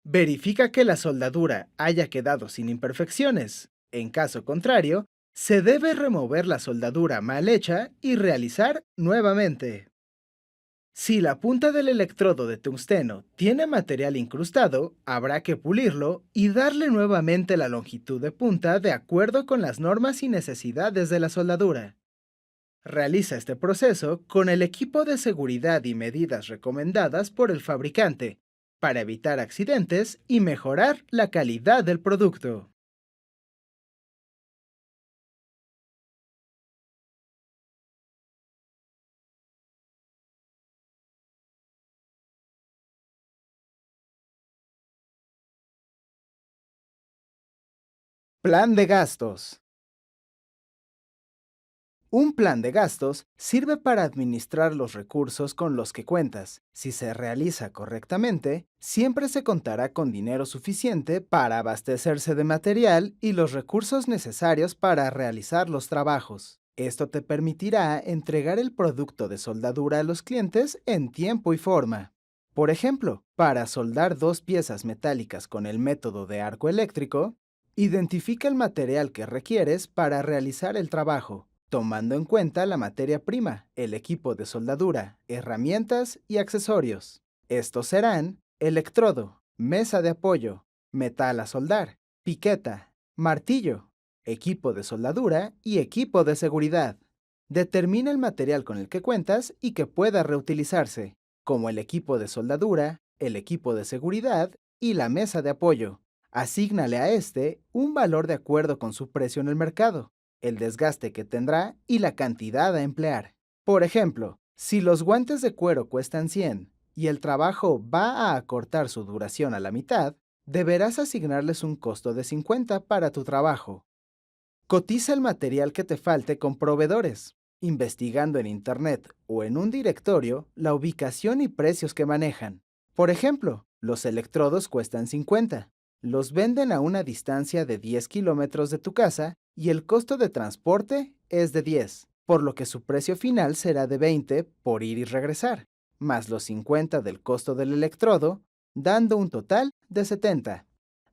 A: Verifica que la soldadura haya quedado sin imperfecciones. En caso contrario, se debe remover la soldadura mal hecha y realizar nuevamente. Si la punta del electrodo de tungsteno tiene material incrustado, habrá que pulirlo y darle nuevamente la longitud de punta de acuerdo con las normas y necesidades de la soldadura. Realiza este proceso con el equipo de seguridad y medidas recomendadas por el fabricante para evitar accidentes y mejorar la calidad del producto. Plan de gastos. Un plan de gastos sirve para administrar los recursos con los que cuentas. Si se realiza correctamente, siempre se contará con dinero suficiente para abastecerse de material y los recursos necesarios para realizar los trabajos. Esto te permitirá entregar el producto de soldadura a los clientes en tiempo y forma. Por ejemplo, para soldar dos piezas metálicas con el método de arco eléctrico, identifica el material que requieres para realizar el trabajo, tomando en cuenta la materia prima, el equipo de soldadura, herramientas y accesorios. Estos serán electrodo, mesa de apoyo, metal a soldar, piqueta, martillo, equipo de soldadura y equipo de seguridad. Determina el material con el que cuentas y que pueda reutilizarse, como el equipo de soldadura, el equipo de seguridad y la mesa de apoyo. Asígnale a este un valor de acuerdo con su precio en el mercado, el desgaste que tendrá y la cantidad a emplear. Por ejemplo, si los guantes de cuero cuestan 100 y el trabajo va a acortar su duración a la mitad, deberás asignarles un costo de 50 para tu trabajo. Cotiza el material que te falte con proveedores, investigando en Internet o en un directorio la ubicación y precios que manejan. Por ejemplo, los electrodos cuestan 50. Los venden a una distancia de 10 kilómetros de tu casa y el costo de transporte es de 10, por lo que su precio final será de 20 por ir y regresar, más los 50 del costo del electrodo, dando un total de 70.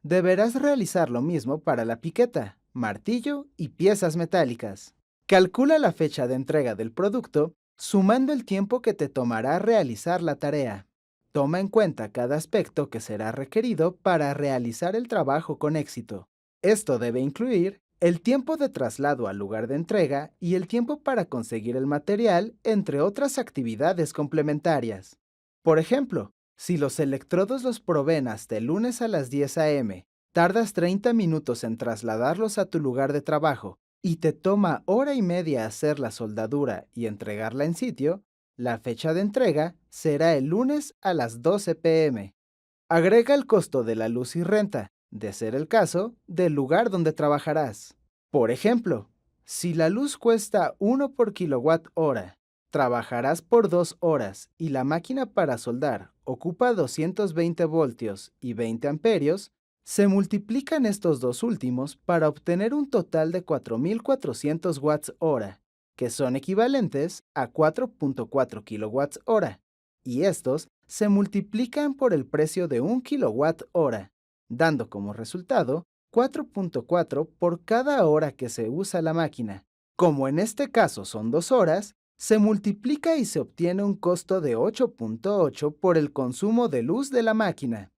A: Deberás realizar lo mismo para la piqueta, martillo y piezas metálicas. Calcula la fecha de entrega del producto sumando el tiempo que te tomará realizar la tarea. Toma en cuenta cada aspecto que será requerido para realizar el trabajo con éxito. Esto debe incluir el tiempo de traslado al lugar de entrega y el tiempo para conseguir el material, entre otras actividades complementarias. Por ejemplo, Si los electrodos los proveen hasta el lunes a las 10 a.m., tardas 30 minutos en trasladarlos a tu lugar de trabajo y te toma hora y media hacer la soldadura y entregarla en sitio, la fecha de entrega será el lunes a las 12 p.m. Agrega el costo de la luz y renta, de ser el caso, del lugar donde trabajarás. Por ejemplo, si la luz cuesta 1 por kilowatt hora, trabajarás por 2 horas y la máquina para soldar ocupa 220 voltios y 20 amperios, se multiplican estos dos últimos para obtener un total de 4.400 watts hora, que son equivalentes a 4.4 kilowatts hora, y estos se multiplican por el precio de 1 kilowatt hora, dando como resultado 4.4 por cada hora que se usa la máquina. Como en este caso son 2 horas, se multiplica y se obtiene un costo de 8.8 por el consumo de luz de la máquina.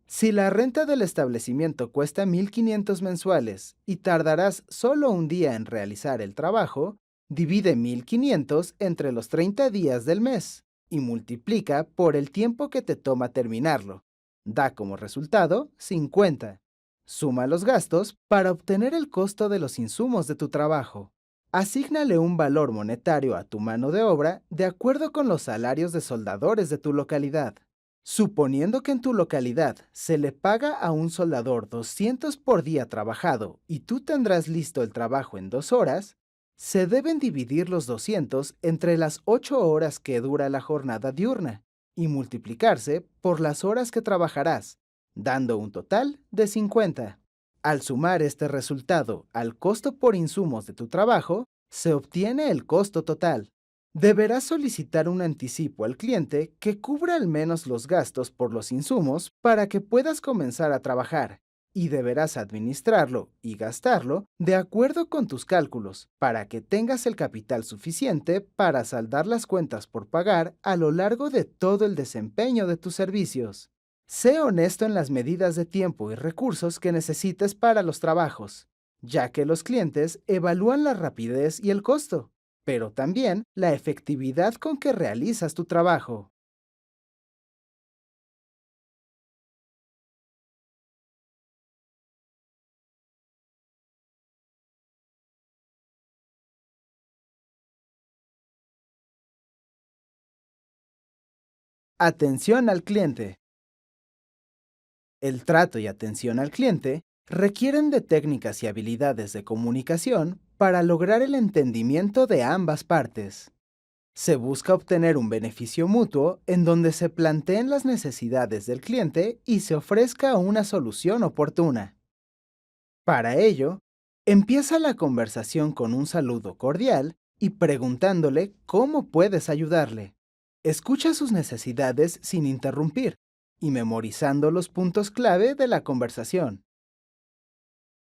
A: Si la renta del establecimiento cuesta 1.500 mensuales y tardarás solo un día en realizar el trabajo, divide 1.500 entre los 30 días del mes y multiplica por el tiempo que te toma terminarlo. Da como resultado 50. Suma los gastos para obtener el costo de los insumos de tu trabajo. Asígnale un valor monetario a tu mano de obra de acuerdo con los salarios de soldadores de tu localidad. Suponiendo que en tu localidad se le paga a un soldador 200 por día trabajado y tú tendrás listo el trabajo en 2 horas, se deben dividir los 200 entre las 8 horas que dura la jornada diurna y multiplicarse por las horas que trabajarás, dando un total de 50. Al sumar este resultado al costo por insumos de tu trabajo, se obtiene el costo total. Deberás solicitar un anticipo al cliente que cubra al menos los gastos por los insumos para que puedas comenzar a trabajar, y deberás administrarlo y gastarlo de acuerdo con tus cálculos para que tengas el capital suficiente para saldar las cuentas por pagar a lo largo de todo el desempeño de tus servicios. Sé honesto en las medidas de tiempo y recursos que necesites para los trabajos, ya que los clientes evalúan la rapidez y el costo, pero también la efectividad con que realizas tu trabajo. Atención al cliente. El trato y atención al cliente requieren de técnicas y habilidades de comunicación para lograr el entendimiento de ambas partes. Se busca obtener un beneficio mutuo en donde se planteen las necesidades del cliente y se ofrezca una solución oportuna. Para ello, empieza la conversación con un saludo cordial y preguntándole cómo puedes ayudarle. Escucha sus necesidades sin interrumpir y memorizando los puntos clave de la conversación.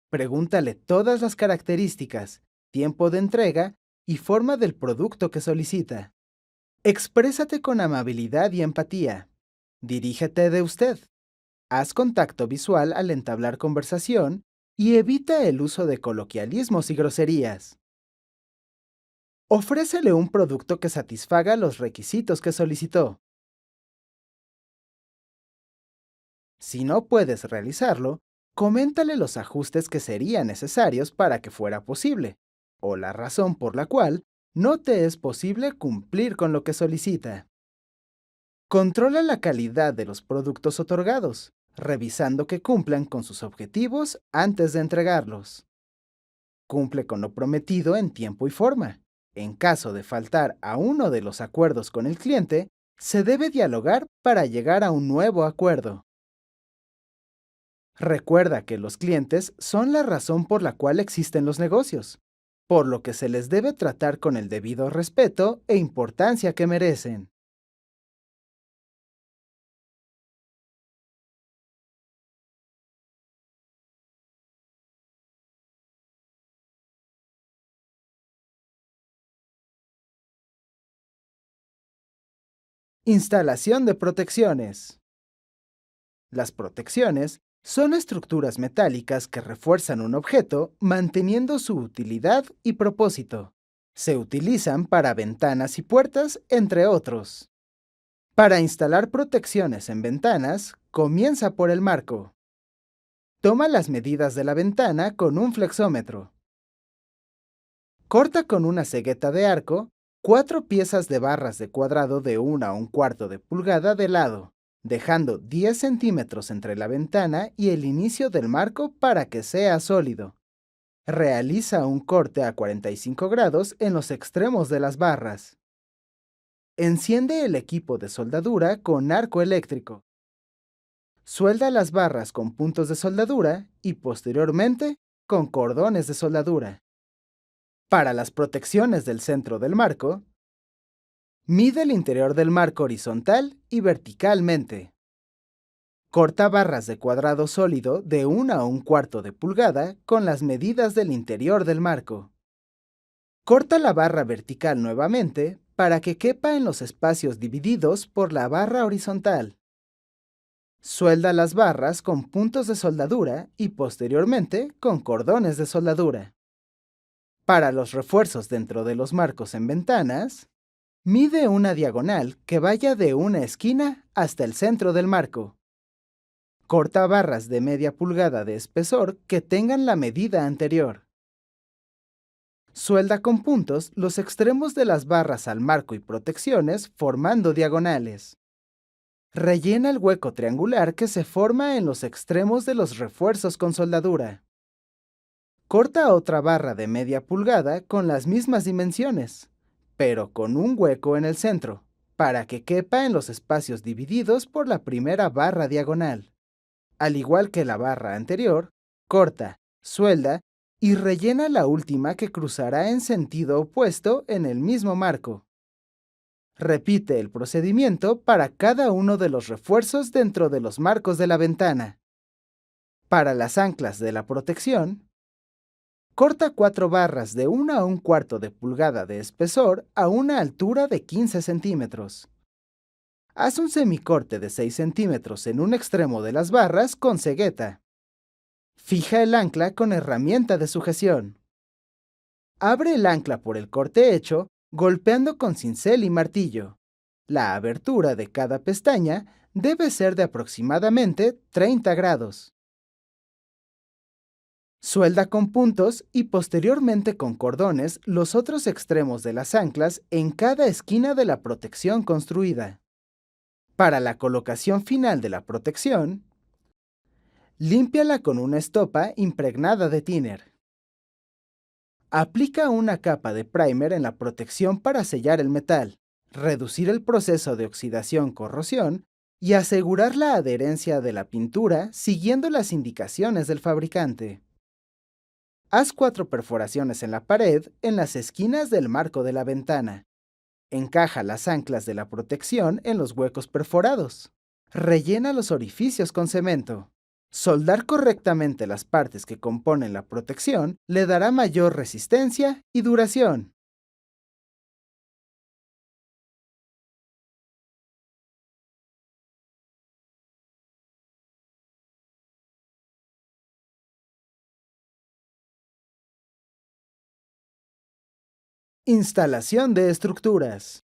A: Pregúntale todas las características, tiempo de entrega y forma del producto que solicita. Exprésate con amabilidad y empatía. Dirígete de usted. Haz contacto visual al entablar conversación y evita el uso de coloquialismos y groserías. Ofrécele un producto que satisfaga los requisitos que solicitó. Si no puedes realizarlo, coméntale los ajustes que serían necesarios para que fuera posible, o la razón por la cual no te es posible cumplir con lo que solicita. Controla la calidad de los productos otorgados, revisando que cumplan con sus objetivos antes de entregarlos. Cumple con lo prometido en tiempo y forma. En caso de faltar a uno de los acuerdos con el cliente, se debe dialogar para llegar a un nuevo acuerdo. Recuerda que los clientes son la razón por la cual existen los negocios, por lo que se les debe tratar con el debido respeto e importancia que merecen. Instalación de protecciones. Las protecciones son estructuras metálicas que refuerzan un objeto manteniendo su utilidad y propósito. Se utilizan para ventanas y puertas, entre otros. Para instalar protecciones en ventanas, comienza por el marco. Toma las medidas de la ventana con un flexómetro. Corta con una cegueta de arco 4 piezas de barras de cuadrado de 1 a 1/4 de pulgada de lado, dejando 10 centímetros entre la ventana y el inicio del marco para que sea sólido. Realiza un corte a 45 grados en los extremos de las barras. Enciende el equipo de soldadura con arco eléctrico. Suelda las barras con puntos de soldadura y posteriormente con cordones de soldadura. Para las protecciones del centro del marco, mide el interior del marco horizontal y verticalmente. Corta barras de cuadrado sólido de 1 a 1/4 de pulgada con las medidas del interior del marco. Corta la barra vertical nuevamente para que quepa en los espacios divididos por la barra horizontal. Suelda las barras con puntos de soldadura y posteriormente con cordones de soldadura. Para los refuerzos dentro de los marcos en ventanas, mide una diagonal que vaya de una esquina hasta el centro del marco. Corta barras de media pulgada de espesor que tengan la medida anterior. Suelda con puntos los extremos de las barras al marco y protecciones formando diagonales. Rellena el hueco triangular que se forma en los extremos de los refuerzos con soldadura. Corta otra barra de media pulgada con las mismas dimensiones, pero con un hueco en el centro, para que quepa en los espacios divididos por la primera barra diagonal. Al igual que la barra anterior, corta, suelda y rellena la última que cruzará en sentido opuesto en el mismo marco. Repite el procedimiento para cada uno de los refuerzos dentro de los marcos de la ventana. Para las anclas de la protección, corta 4 barras de 1 a 1/4 de pulgada de espesor a una altura de 15 centímetros. Haz un semicorte de 6 centímetros en un extremo de las barras con cegueta. Fija el ancla con herramienta de sujeción. Abre el ancla por el corte hecho, golpeando con cincel y martillo. La abertura de cada pestaña debe ser de aproximadamente 30 grados. Suelda con puntos y posteriormente con cordones los otros extremos de las anclas en cada esquina de la protección construida. Para la colocación final de la protección, límpiala con una estopa impregnada de thinner. Aplica una capa de primer en la protección para sellar el metal, reducir el proceso de oxidación-corrosión y asegurar la adherencia de la pintura siguiendo las indicaciones del fabricante. Haz 4 perforaciones en la pared en las esquinas del marco de la ventana. Encaja las anclas de la protección en los huecos perforados. Rellena los orificios con cemento. Soldar correctamente las partes que componen la protección le dará mayor resistencia y duración. Instalación de estructuras.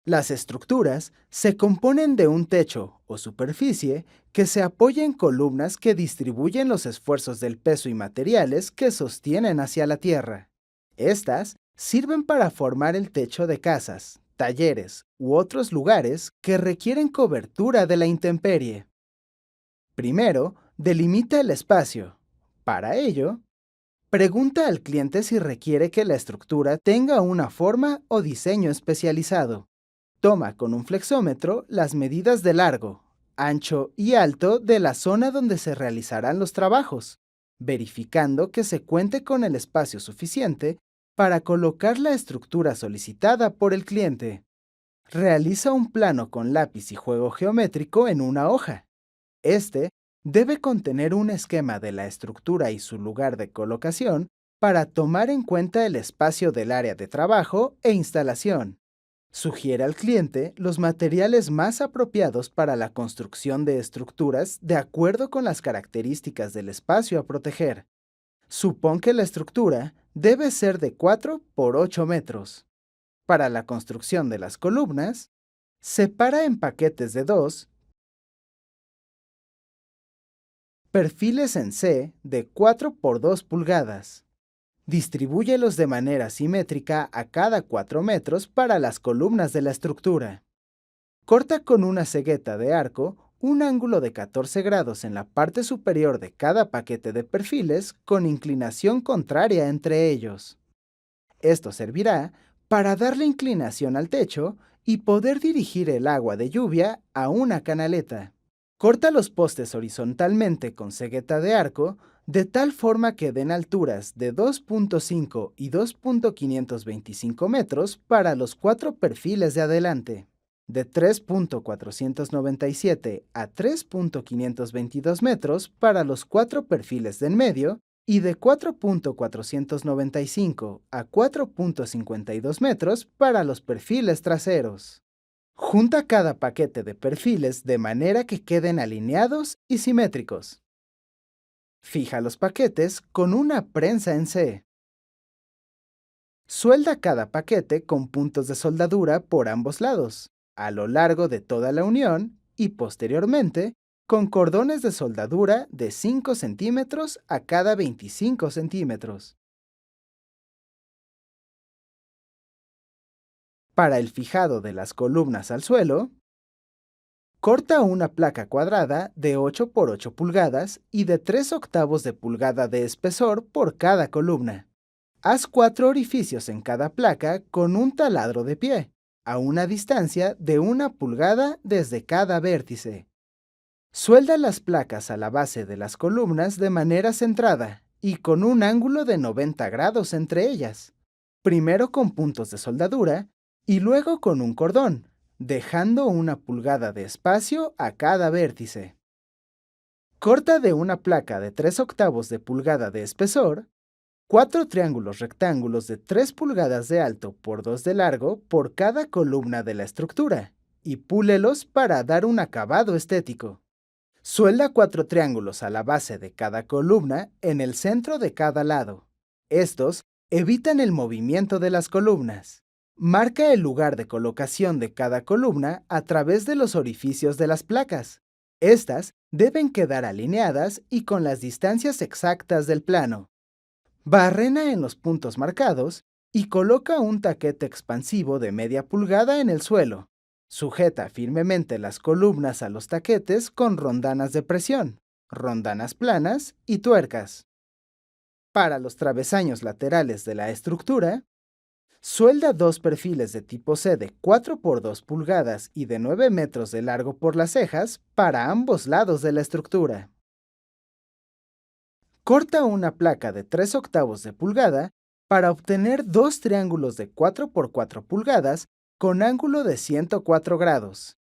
A: Las estructuras se componen de un techo o superficie que se apoya en columnas que distribuyen los esfuerzos del peso y materiales que sostienen hacia la tierra. Estas sirven para formar el techo de casas, talleres u otros lugares que requieren cobertura de la intemperie. Primero, delimita el espacio. Para ello, pregunta al cliente si requiere que la estructura tenga una forma o diseño especializado. Toma con un flexómetro las medidas de largo, ancho y alto de la zona donde se realizarán los trabajos, verificando que se cuente con el espacio suficiente para colocar la estructura solicitada por el cliente. Realiza un plano con lápiz y juego geométrico en una hoja. Este debe contener un esquema de la estructura y su lugar de colocación para tomar en cuenta el espacio del área de trabajo e instalación. Sugiere al cliente los materiales más apropiados para la construcción de estructuras de acuerdo con las características del espacio a proteger. Supón que la estructura debe ser de 4 por 8 metros. Para la construcción de las columnas, Separa en paquetes de 2 perfiles en C de 4 por 2 pulgadas. Distribúyelos de manera simétrica a cada 4 metros para las columnas de la estructura. Corta con una cegueta de arco un ángulo de 14 grados en la parte superior de cada paquete de perfiles con inclinación contraria entre ellos. Esto servirá para darle inclinación al techo y poder dirigir el agua de lluvia a una canaleta. Corta los postes horizontalmente con cegueta de arco de tal forma que den alturas de 2.5 y 2.525 metros para los 4 perfiles de adelante, de 3.497 a 3.522 metros para los 4 perfiles de en medio y de 4.495 a 4.52 metros para los perfiles traseros. Junta cada paquete de perfiles de manera que queden alineados y simétricos. Fija los paquetes con una prensa en C. Suelda cada paquete con puntos de soldadura por ambos lados, a lo largo de toda la unión y posteriormente con cordones de soldadura de 5 centímetros a cada 25 centímetros. Para el fijado de las columnas al suelo, corta una placa cuadrada de 8 por 8 pulgadas y de 3/8 de pulgada de espesor por cada columna. Haz 4 orificios en cada placa con un taladro de pie, a una distancia de 1 pulgada desde cada vértice. Suelda las placas a la base de las columnas de manera centrada y con un ángulo de 90 grados entre ellas, primero con puntos de soldadura y luego con un cordón, dejando 1 pulgada de espacio a cada vértice. Corta de una placa de 3/8 de pulgada de espesor 4 triángulos rectángulos de 3 pulgadas de alto por 2 de largo por cada columna de la estructura y púlelos para dar un acabado estético. Suelda 4 triángulos a la base de cada columna en el centro de cada lado. Estos evitan el movimiento de las columnas. Marca el lugar de colocación de cada columna a través de los orificios de las placas. Estas deben quedar alineadas y con las distancias exactas del plano. Barrena en los puntos marcados y coloca un taquete expansivo de media pulgada en el suelo. Sujeta firmemente las columnas a los taquetes con rondanas de presión, rondanas planas y tuercas. Para los travesaños laterales de la estructura, suelda 2 perfiles de tipo C de 4 por 2 pulgadas y de 9 metros de largo por las cejas para ambos lados de la estructura. Corta una placa de 3/8 de pulgada para obtener 2 triángulos de 4 por 4 pulgadas con ángulo de 104 grados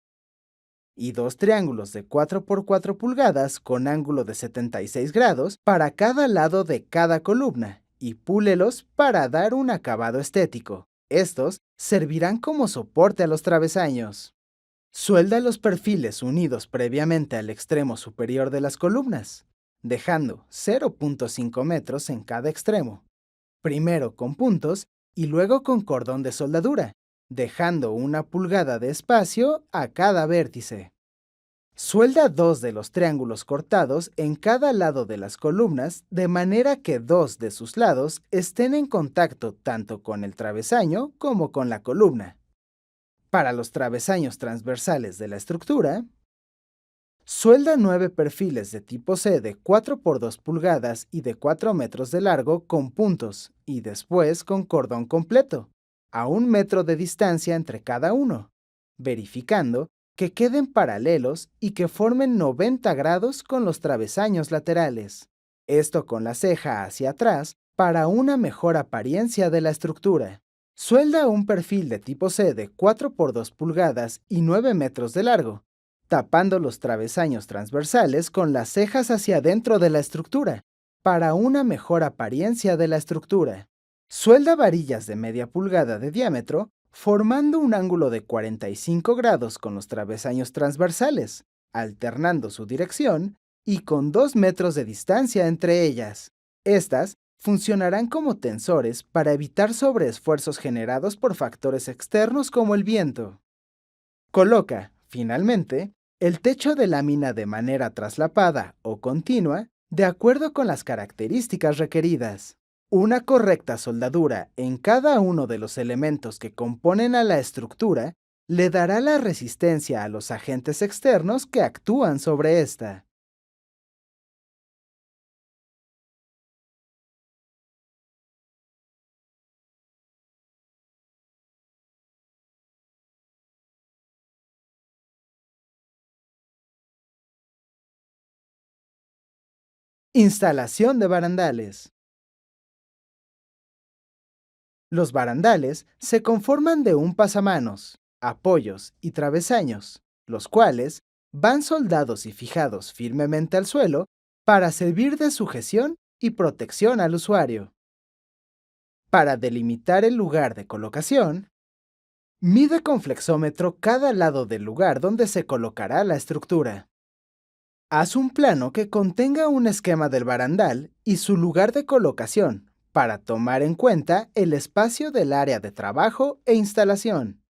A: y 2 triángulos de 4 por 4 pulgadas con ángulo de 76 grados para cada lado de cada columna y púlelos para dar un acabado estético. Estos servirán como soporte a los travesaños. Suelda los perfiles unidos previamente al extremo superior de las columnas, dejando 0.5 metros en cada extremo, primero con puntos y luego con cordón de soldadura, dejando 1 pulgada de espacio a cada vértice. Suelda 2 de los triángulos cortados en cada lado de las columnas de manera que 2 de sus lados estén en contacto tanto con el travesaño como con la columna. Para los travesaños transversales de la estructura, suelda 9 perfiles de tipo C de 4 por 2 pulgadas y de 4 metros de largo con puntos y después con cordón completo, a 1 metro de distancia entre cada uno, verificando que queden paralelos y que formen 90 grados con los travesaños laterales. Esto con la ceja hacia atrás para una mejor apariencia de la estructura. Suelda un perfil de tipo C de 4 por 2 pulgadas y 9 metros de largo, tapando los travesaños transversales con las cejas hacia adentro de la estructura, para una mejor apariencia de la estructura. Suelda varillas de media pulgada de diámetro, formando un ángulo de 45 grados con los travesaños transversales, alternando su dirección y con 2 metros de distancia entre ellas. Estas funcionarán como tensores para evitar sobreesfuerzos generados por factores externos como el viento. Coloca, finalmente, el techo de lámina de manera traslapada o continua de acuerdo con las características requeridas. Una correcta soldadura en cada uno de los elementos que componen a la estructura le dará la resistencia a los agentes externos que actúan sobre esta. Instalación de barandales. Los barandales se conforman de un pasamanos, apoyos y travesaños, los cuales van soldados y fijados firmemente al suelo para servir de sujeción y protección al usuario. Para delimitar el lugar de colocación, mide con flexómetro cada lado del lugar donde se colocará la estructura. Haz un plano que contenga un esquema del barandal y su lugar de colocación para tomar en cuenta el espacio del área de trabajo e instalación.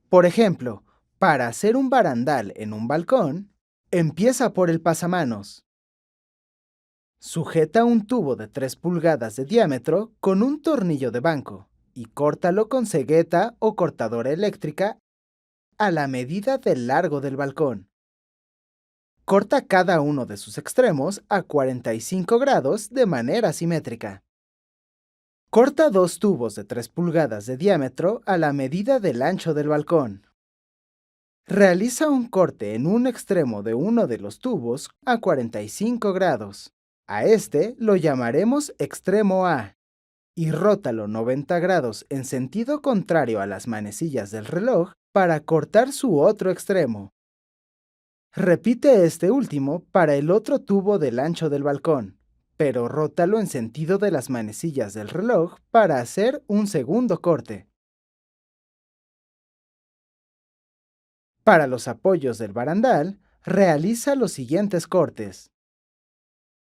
A: Por ejemplo, para hacer un barandal en un balcón, empieza por el pasamanos. Sujeta un tubo de 3 pulgadas de diámetro con un tornillo de banco y córtalo con cegueta o cortadora eléctrica a la medida del largo del balcón. Corta cada uno de sus extremos a 45 grados de manera simétrica. Corta dos tubos de 3 pulgadas de diámetro a la medida del ancho del balcón. Realiza un corte en un extremo de uno de los tubos a 45 grados. A este lo llamaremos extremo A y rótalo 90 grados en sentido contrario a las manecillas del reloj para cortar su otro extremo. Repite este último para el otro tubo del ancho del balcón, pero rótalo en sentido de las manecillas del reloj para hacer un segundo corte. Para los apoyos del barandal, realiza los siguientes cortes.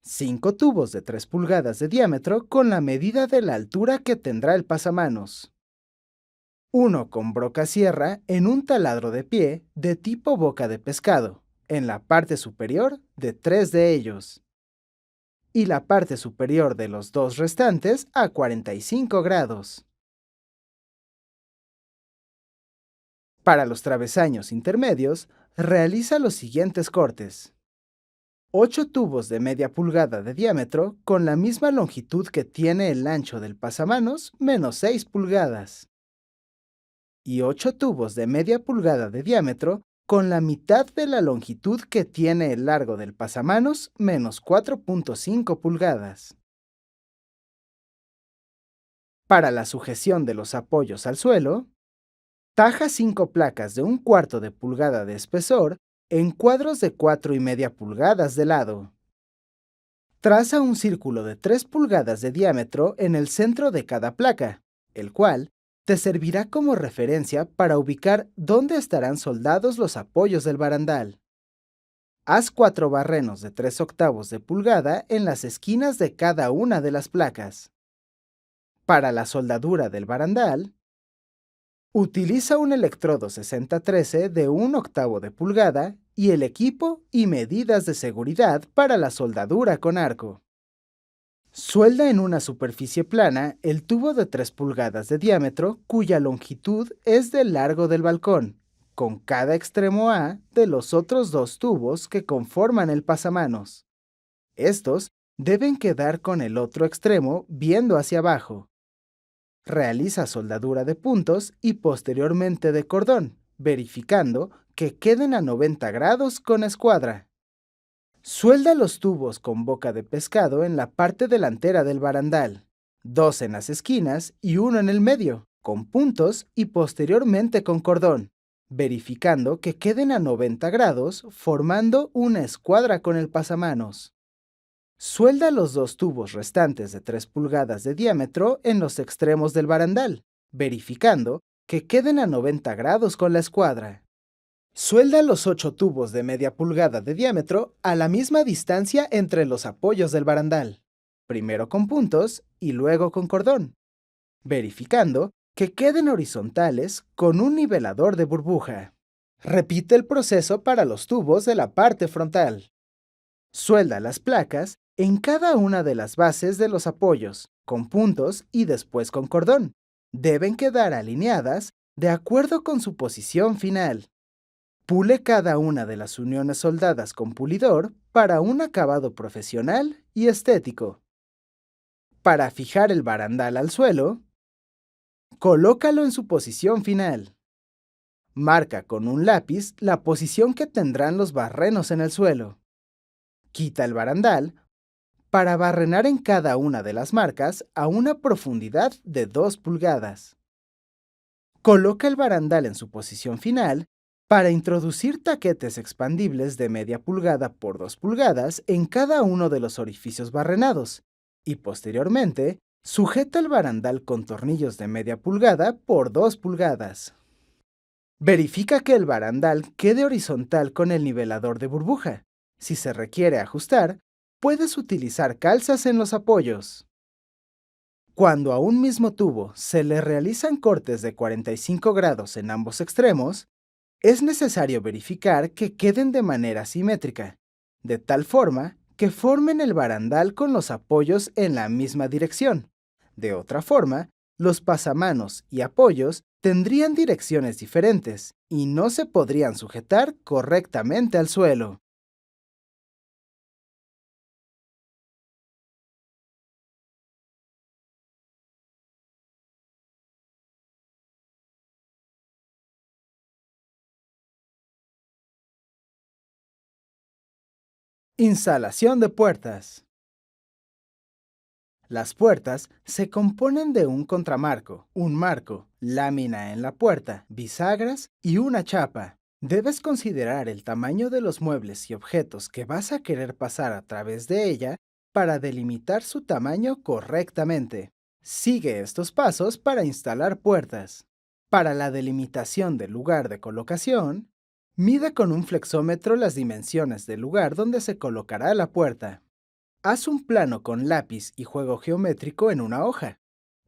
A: 5 tubos de 3 pulgadas de diámetro con la medida de la altura que tendrá el pasamanos. Uno con broca sierra en un taladro de pie de tipo boca de pescado, en la parte superior de 3 de ellos, y la parte superior de los dos restantes a 45 grados. Para los travesaños intermedios, realiza los siguientes cortes. 8 tubos de media pulgada de diámetro con la misma longitud que tiene el ancho del pasamanos menos 6 pulgadas. Y 8 tubos de media pulgada de diámetro con la mitad de la longitud que tiene el largo del pasamanos menos 4.5 pulgadas. Para la sujeción de los apoyos al suelo, taja 5 placas de un cuarto de pulgada de espesor en cuadros de 4,5 pulgadas de lado. Traza un círculo de 3 pulgadas de diámetro en el centro de cada placa, el cual te servirá como referencia para ubicar dónde estarán soldados los apoyos del barandal. Haz 4 barrenos de 3/8 de pulgada en las esquinas de cada una de las placas. Para la soldadura del barandal, utiliza un electrodo 6013 de 1/8 de pulgada y el equipo y medidas de seguridad para la soldadura con arco. Suelda en una superficie plana el tubo de 3 pulgadas de diámetro cuya longitud es del largo del balcón, con cada extremo A de los otros dos tubos que conforman el pasamanos. Estos deben quedar con el otro extremo viendo hacia abajo. Realiza soldadura de puntos y posteriormente de cordón, verificando que queden a 90 grados con escuadra. Suelda los tubos con boca de pescado en la parte delantera del barandal, 2 en las esquinas y uno en el medio, con puntos y posteriormente con cordón, verificando que queden a 90 grados formando una escuadra con el pasamanos. Suelda los dos tubos restantes de 3 pulgadas de diámetro en los extremos del barandal, verificando que queden a 90 grados con la escuadra. Suelda los 8 tubos de media pulgada de diámetro a la misma distancia entre los apoyos del barandal, primero con puntos y luego con cordón, verificando que queden horizontales con un nivelador de burbuja. Repite el proceso para los tubos de la parte frontal. Suelda las placas en cada una de las bases de los apoyos, con puntos y después con cordón. Deben quedar alineadas de acuerdo con su posición final. Pule cada una de las uniones soldadas con pulidor para un acabado profesional y estético. Para fijar el barandal al suelo, colócalo en su posición final. Marca con un lápiz la posición que tendrán los barrenos en el suelo. Quita el barandal para barrenar en cada una de las marcas a una profundidad de 2 pulgadas. Coloca el barandal en su posición final para introducir taquetes expandibles de media pulgada por 2 pulgadas en cada uno de los orificios barrenados y posteriormente sujeta el barandal con tornillos de media pulgada por 2 pulgadas. Verifica que el barandal quede horizontal con el nivelador de burbuja. Si se requiere ajustar, puedes utilizar calzas en los apoyos. Cuando a un mismo tubo se le realizan cortes de 45 grados en ambos extremos, es necesario verificar que queden de manera simétrica, de tal forma que formen el barandal con los apoyos en la misma dirección. De otra forma, los pasamanos y apoyos tendrían direcciones diferentes y no se podrían sujetar correctamente al suelo. Instalación de puertas. Las puertas se componen de un contramarco, un marco, lámina en la puerta, bisagras y una chapa. Debes considerar el tamaño de los muebles y objetos que vas a querer pasar a través de ella para delimitar su tamaño correctamente. Sigue estos pasos para instalar puertas. Para la delimitación del lugar de colocación, mide con un flexómetro las dimensiones del lugar donde se colocará la puerta. Haz un plano con lápiz y juego geométrico en una hoja.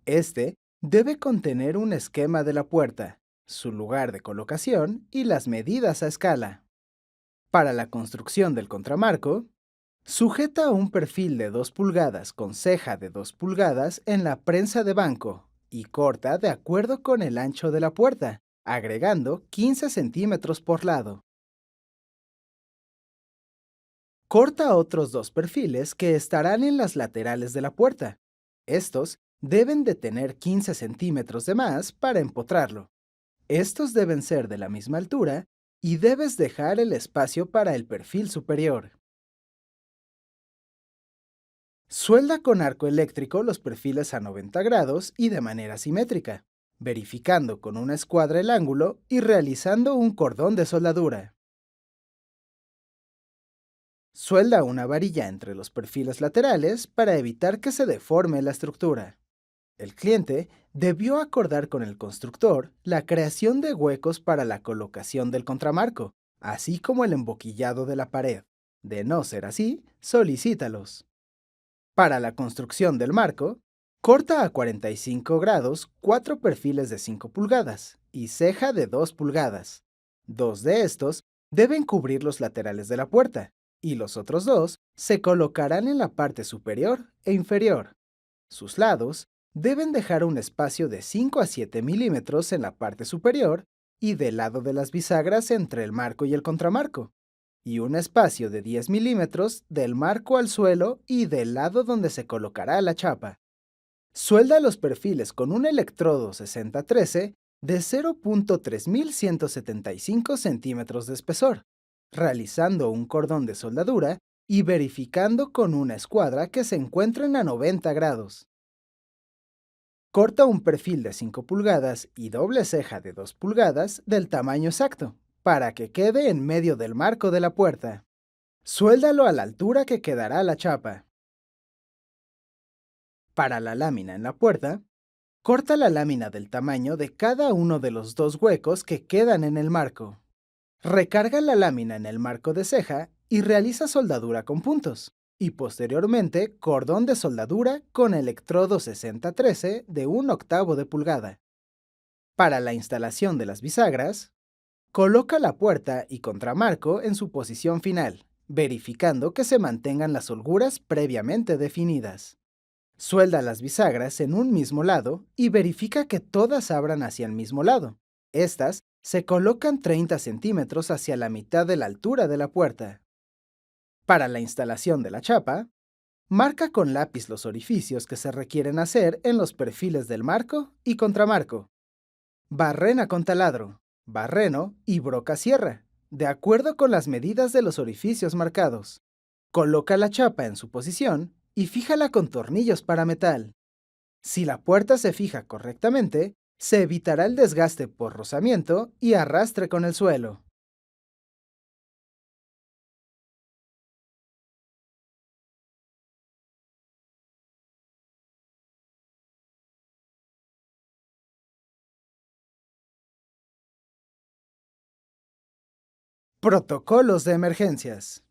A: Este debe contener un esquema de la puerta, su lugar de colocación y las medidas a escala. Para la construcción del contramarco, sujeta un perfil de 2 pulgadas con ceja de 2 pulgadas en la prensa de banco y corta de acuerdo con el ancho de la puerta, agregando 15 centímetros por lado. Corta otros 2 perfiles que estarán en las laterales de la puerta. Estos deben de tener 15 centímetros de más para empotrarlo. Estos deben ser de la misma altura y debes dejar el espacio para el perfil superior. Suelda con arco eléctrico los perfiles a 90 grados y de manera simétrica, verificando con una escuadra el ángulo y realizando un cordón de soldadura. Suelda una varilla entre los perfiles laterales para evitar que se deforme la estructura. El cliente debió acordar con el constructor la creación de huecos para la colocación del contramarco, así como el emboquillado de la pared. De no ser así, solicítalos. Para la construcción del marco, corta a 45 grados 4 perfiles de 5 pulgadas y ceja de 2 pulgadas. 2 de estos deben cubrir los laterales de la puerta y los otros 2 se colocarán en la parte superior e inferior. Sus lados deben dejar un espacio de 5 a 7 milímetros en la parte superior y del lado de las bisagras entre el marco y el contramarco, y un espacio de 10 milímetros del marco al suelo y del lado donde se colocará la chapa. Suelda los perfiles con un electrodo 6013 de 0.3175 centímetros de espesor, realizando un cordón de soldadura y verificando con una escuadra que se encuentren a 90 grados. Corta un perfil de 5 pulgadas y doble ceja de 2 pulgadas del tamaño exacto, para que quede en medio del marco de la puerta. Suéldalo a la altura que quedará la chapa. Para la lámina en la puerta, corta la lámina del tamaño de cada uno de los 2 huecos que quedan en el marco. Recarga la lámina en el marco de ceja y realiza soldadura con puntos, y posteriormente cordón de soldadura con electrodo 6013 de 1/8 de pulgada. Para la instalación de las bisagras, coloca la puerta y contramarco en su posición final, verificando que se mantengan las holguras previamente definidas. Suelda las bisagras en un mismo lado y verifica que todas abran hacia el mismo lado. Estas se colocan 30 centímetros hacia la mitad de la altura de la puerta. Para la instalación de la chapa, marca con lápiz los orificios que se requieren hacer en los perfiles del marco y contramarco. Barrena con taladro, barreno y broca sierra, de acuerdo con las medidas de los orificios marcados. Coloca la chapa en su posición y fíjala con tornillos para metal. Si la puerta se fija correctamente, se evitará el desgaste por rozamiento y arrastre con el suelo. Protocolos de emergencias.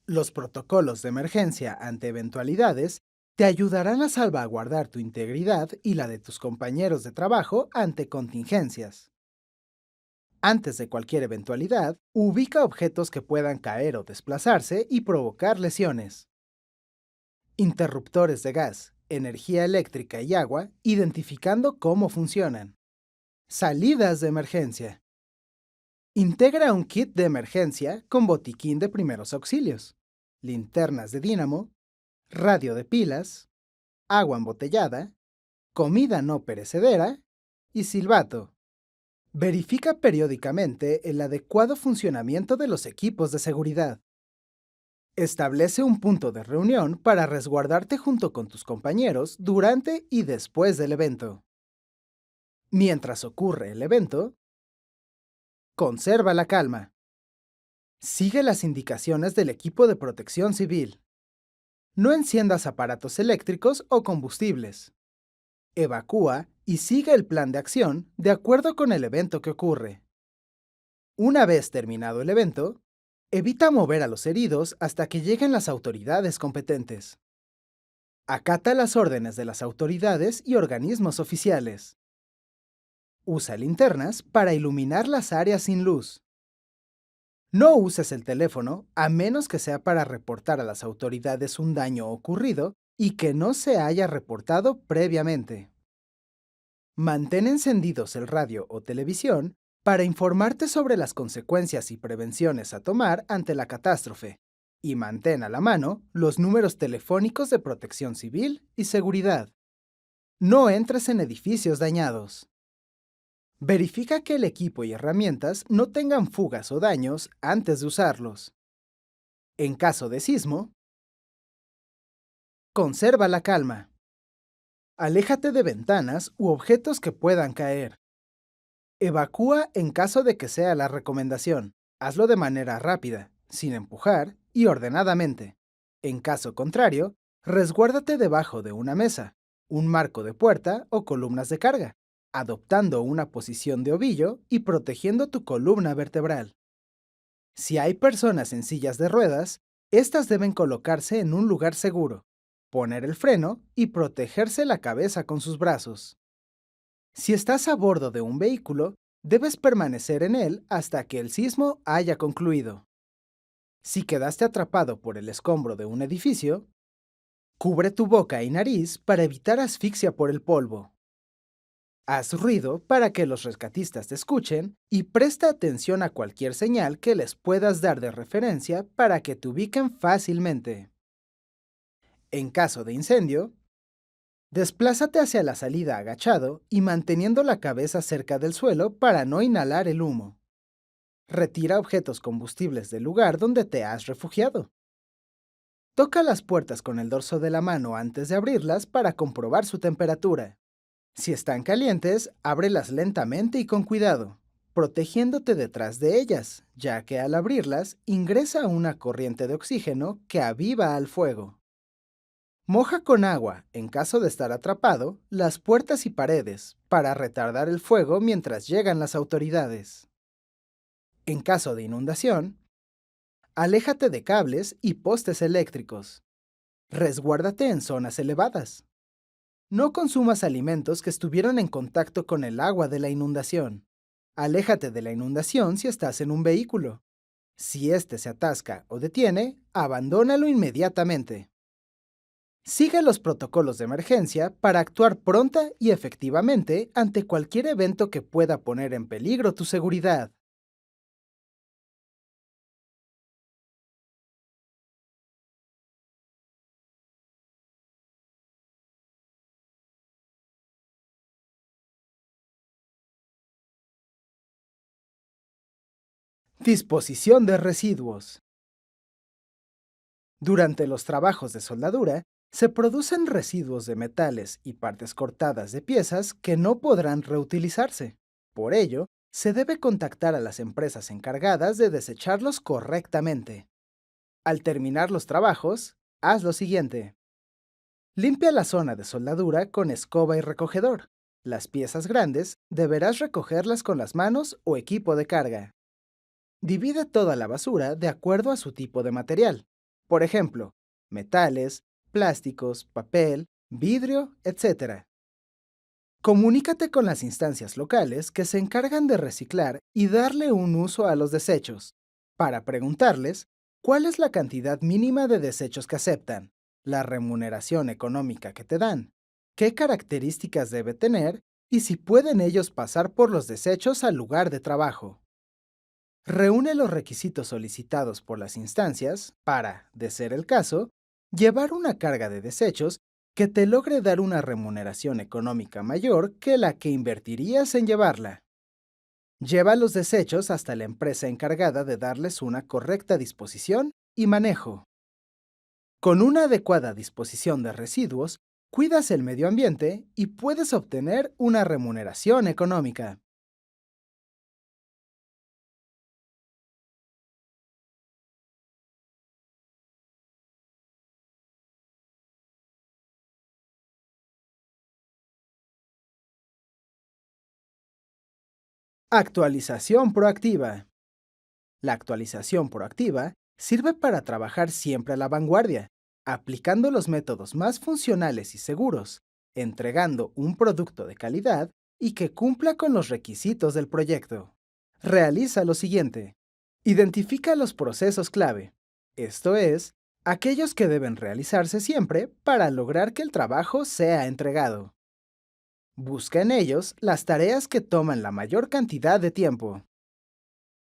A: Los protocolos de emergencia ante eventualidades te ayudarán a salvaguardar tu integridad y la de tus compañeros de trabajo ante contingencias. Antes de cualquier eventualidad, ubica objetos que puedan caer o desplazarse y provocar lesiones. Interruptores de gas, energía eléctrica y agua, identificando cómo funcionan. Salidas de emergencia. Integra un kit de emergencia con botiquín de primeros auxilios, linternas de dínamo, radio de pilas, agua embotellada, comida no perecedera y silbato. Verifica periódicamente el adecuado funcionamiento de los equipos de seguridad. Establece un punto de reunión para resguardarte junto con tus compañeros durante y después del evento. Mientras ocurre el evento, conserva la calma. Sigue las indicaciones del equipo de protección civil. No enciendas aparatos eléctricos o combustibles. Evacúa y sigue el plan de acción de acuerdo con el evento que ocurre. Una vez terminado el evento, evita mover a los heridos hasta que lleguen las autoridades competentes. Acata las órdenes de las autoridades y organismos oficiales. Usa linternas para iluminar las áreas sin luz. No uses el teléfono a menos que sea para reportar a las autoridades un daño ocurrido y que no se haya reportado previamente. Mantén encendidos el radio o televisión para informarte sobre las consecuencias y prevenciones a tomar ante la catástrofe, y mantén a la mano los números telefónicos de protección civil y seguridad. No entres en edificios dañados. Verifica que el equipo y herramientas no tengan fugas o daños antes de usarlos. En caso de sismo, conserva la calma. Aléjate de ventanas u objetos que puedan caer. Evacúa en caso de que sea la recomendación. Hazlo de manera rápida, sin empujar y ordenadamente. En caso contrario, resguárdate debajo de una mesa, un marco de puerta o columnas de carga, adoptando una posición de ovillo y protegiendo tu columna vertebral. Si hay personas en sillas de ruedas, estas deben colocarse en un lugar seguro, poner el freno y protegerse la cabeza con sus brazos. Si estás a bordo de un vehículo, debes permanecer en él hasta que el sismo haya concluido. Si quedaste atrapado por el escombro de un edificio, cubre tu boca y nariz para evitar asfixia por el polvo. Haz ruido para que los rescatistas te escuchen y presta atención a cualquier señal que les puedas dar de referencia para que te ubiquen fácilmente. En caso de incendio, desplázate hacia la salida agachado y manteniendo la cabeza cerca del suelo para no inhalar el humo. Retira objetos combustibles del lugar donde te has refugiado. Toca las puertas con el dorso de la mano antes de abrirlas para comprobar su temperatura. Si están calientes, ábrelas lentamente y con cuidado, protegiéndote detrás de ellas, ya que al abrirlas ingresa una corriente de oxígeno que aviva al fuego. Moja con agua, en caso de estar atrapado, las puertas y paredes, para retardar el fuego mientras llegan las autoridades. En caso de inundación, aléjate de cables y postes eléctricos. Resguárdate en zonas elevadas. No consumas alimentos que estuvieron en contacto con el agua de la inundación. Aléjate de la inundación si estás en un vehículo. Si éste se atasca o detiene, abandónalo inmediatamente. Sigue los protocolos de emergencia para actuar pronta y efectivamente ante cualquier evento que pueda poner en peligro tu seguridad. Disposición de residuos. Durante los trabajos de soldadura, se producen residuos de metales y partes cortadas de piezas que no podrán reutilizarse. Por ello, se debe contactar a las empresas encargadas de desecharlos correctamente. Al terminar los trabajos, haz lo siguiente. Limpia la zona de soldadura con escoba y recogedor. Las piezas grandes deberás recogerlas con las manos o equipo de carga. Divide toda la basura de acuerdo a su tipo de material. Por ejemplo, metales, plásticos, papel, vidrio, etc. Comunícate con las instancias locales que se encargan de reciclar y darle un uso a los desechos, para preguntarles cuál es la cantidad mínima de desechos que aceptan, la remuneración económica que te dan, qué características debe tener y si pueden ellos pasar por los desechos al lugar de trabajo. Reúne los requisitos solicitados por las instancias para, de ser el caso, llevar una carga de desechos que te logre dar una remuneración económica mayor que la que invertirías en llevarla. Lleva los desechos hasta la empresa encargada de darles una correcta disposición y manejo. Con una adecuada disposición de residuos, cuidas el medio ambiente y puedes obtener una remuneración económica. Actualización proactiva. La actualización proactiva sirve para trabajar siempre a la vanguardia, aplicando los métodos más funcionales y seguros, entregando un producto de calidad y que cumpla con los requisitos del proyecto. Realiza lo siguiente. Identifica los procesos clave, esto es, aquellos que deben realizarse siempre para lograr que el trabajo sea entregado. Busca en ellos las tareas que toman la mayor cantidad de tiempo.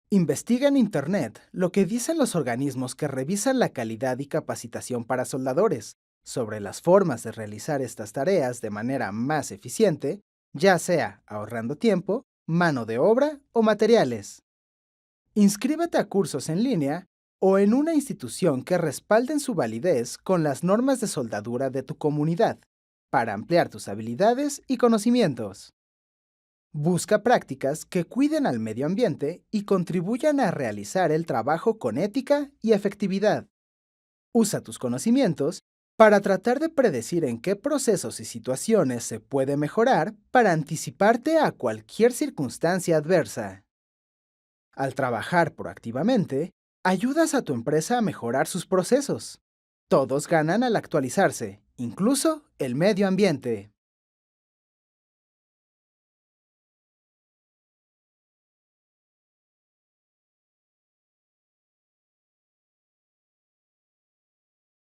A: Investiga en Internet lo que dicen los organismos que revisan la calidad y capacitación para soldadores sobre las formas de realizar estas tareas de manera más eficiente, ya sea ahorrando tiempo, mano de obra o materiales. Inscríbete a cursos en línea o en una institución que respalden su validez con las normas de soldadura de tu comunidad para ampliar tus habilidades y conocimientos. Busca prácticas que cuiden al medio ambiente y contribuyan a realizar el trabajo con ética y efectividad. Usa tus conocimientos para tratar de predecir en qué procesos y situaciones se puede mejorar para anticiparte a cualquier circunstancia adversa. Al trabajar proactivamente, ayudas a tu empresa a mejorar sus procesos. Todos ganan al actualizarse, incluso el medio ambiente.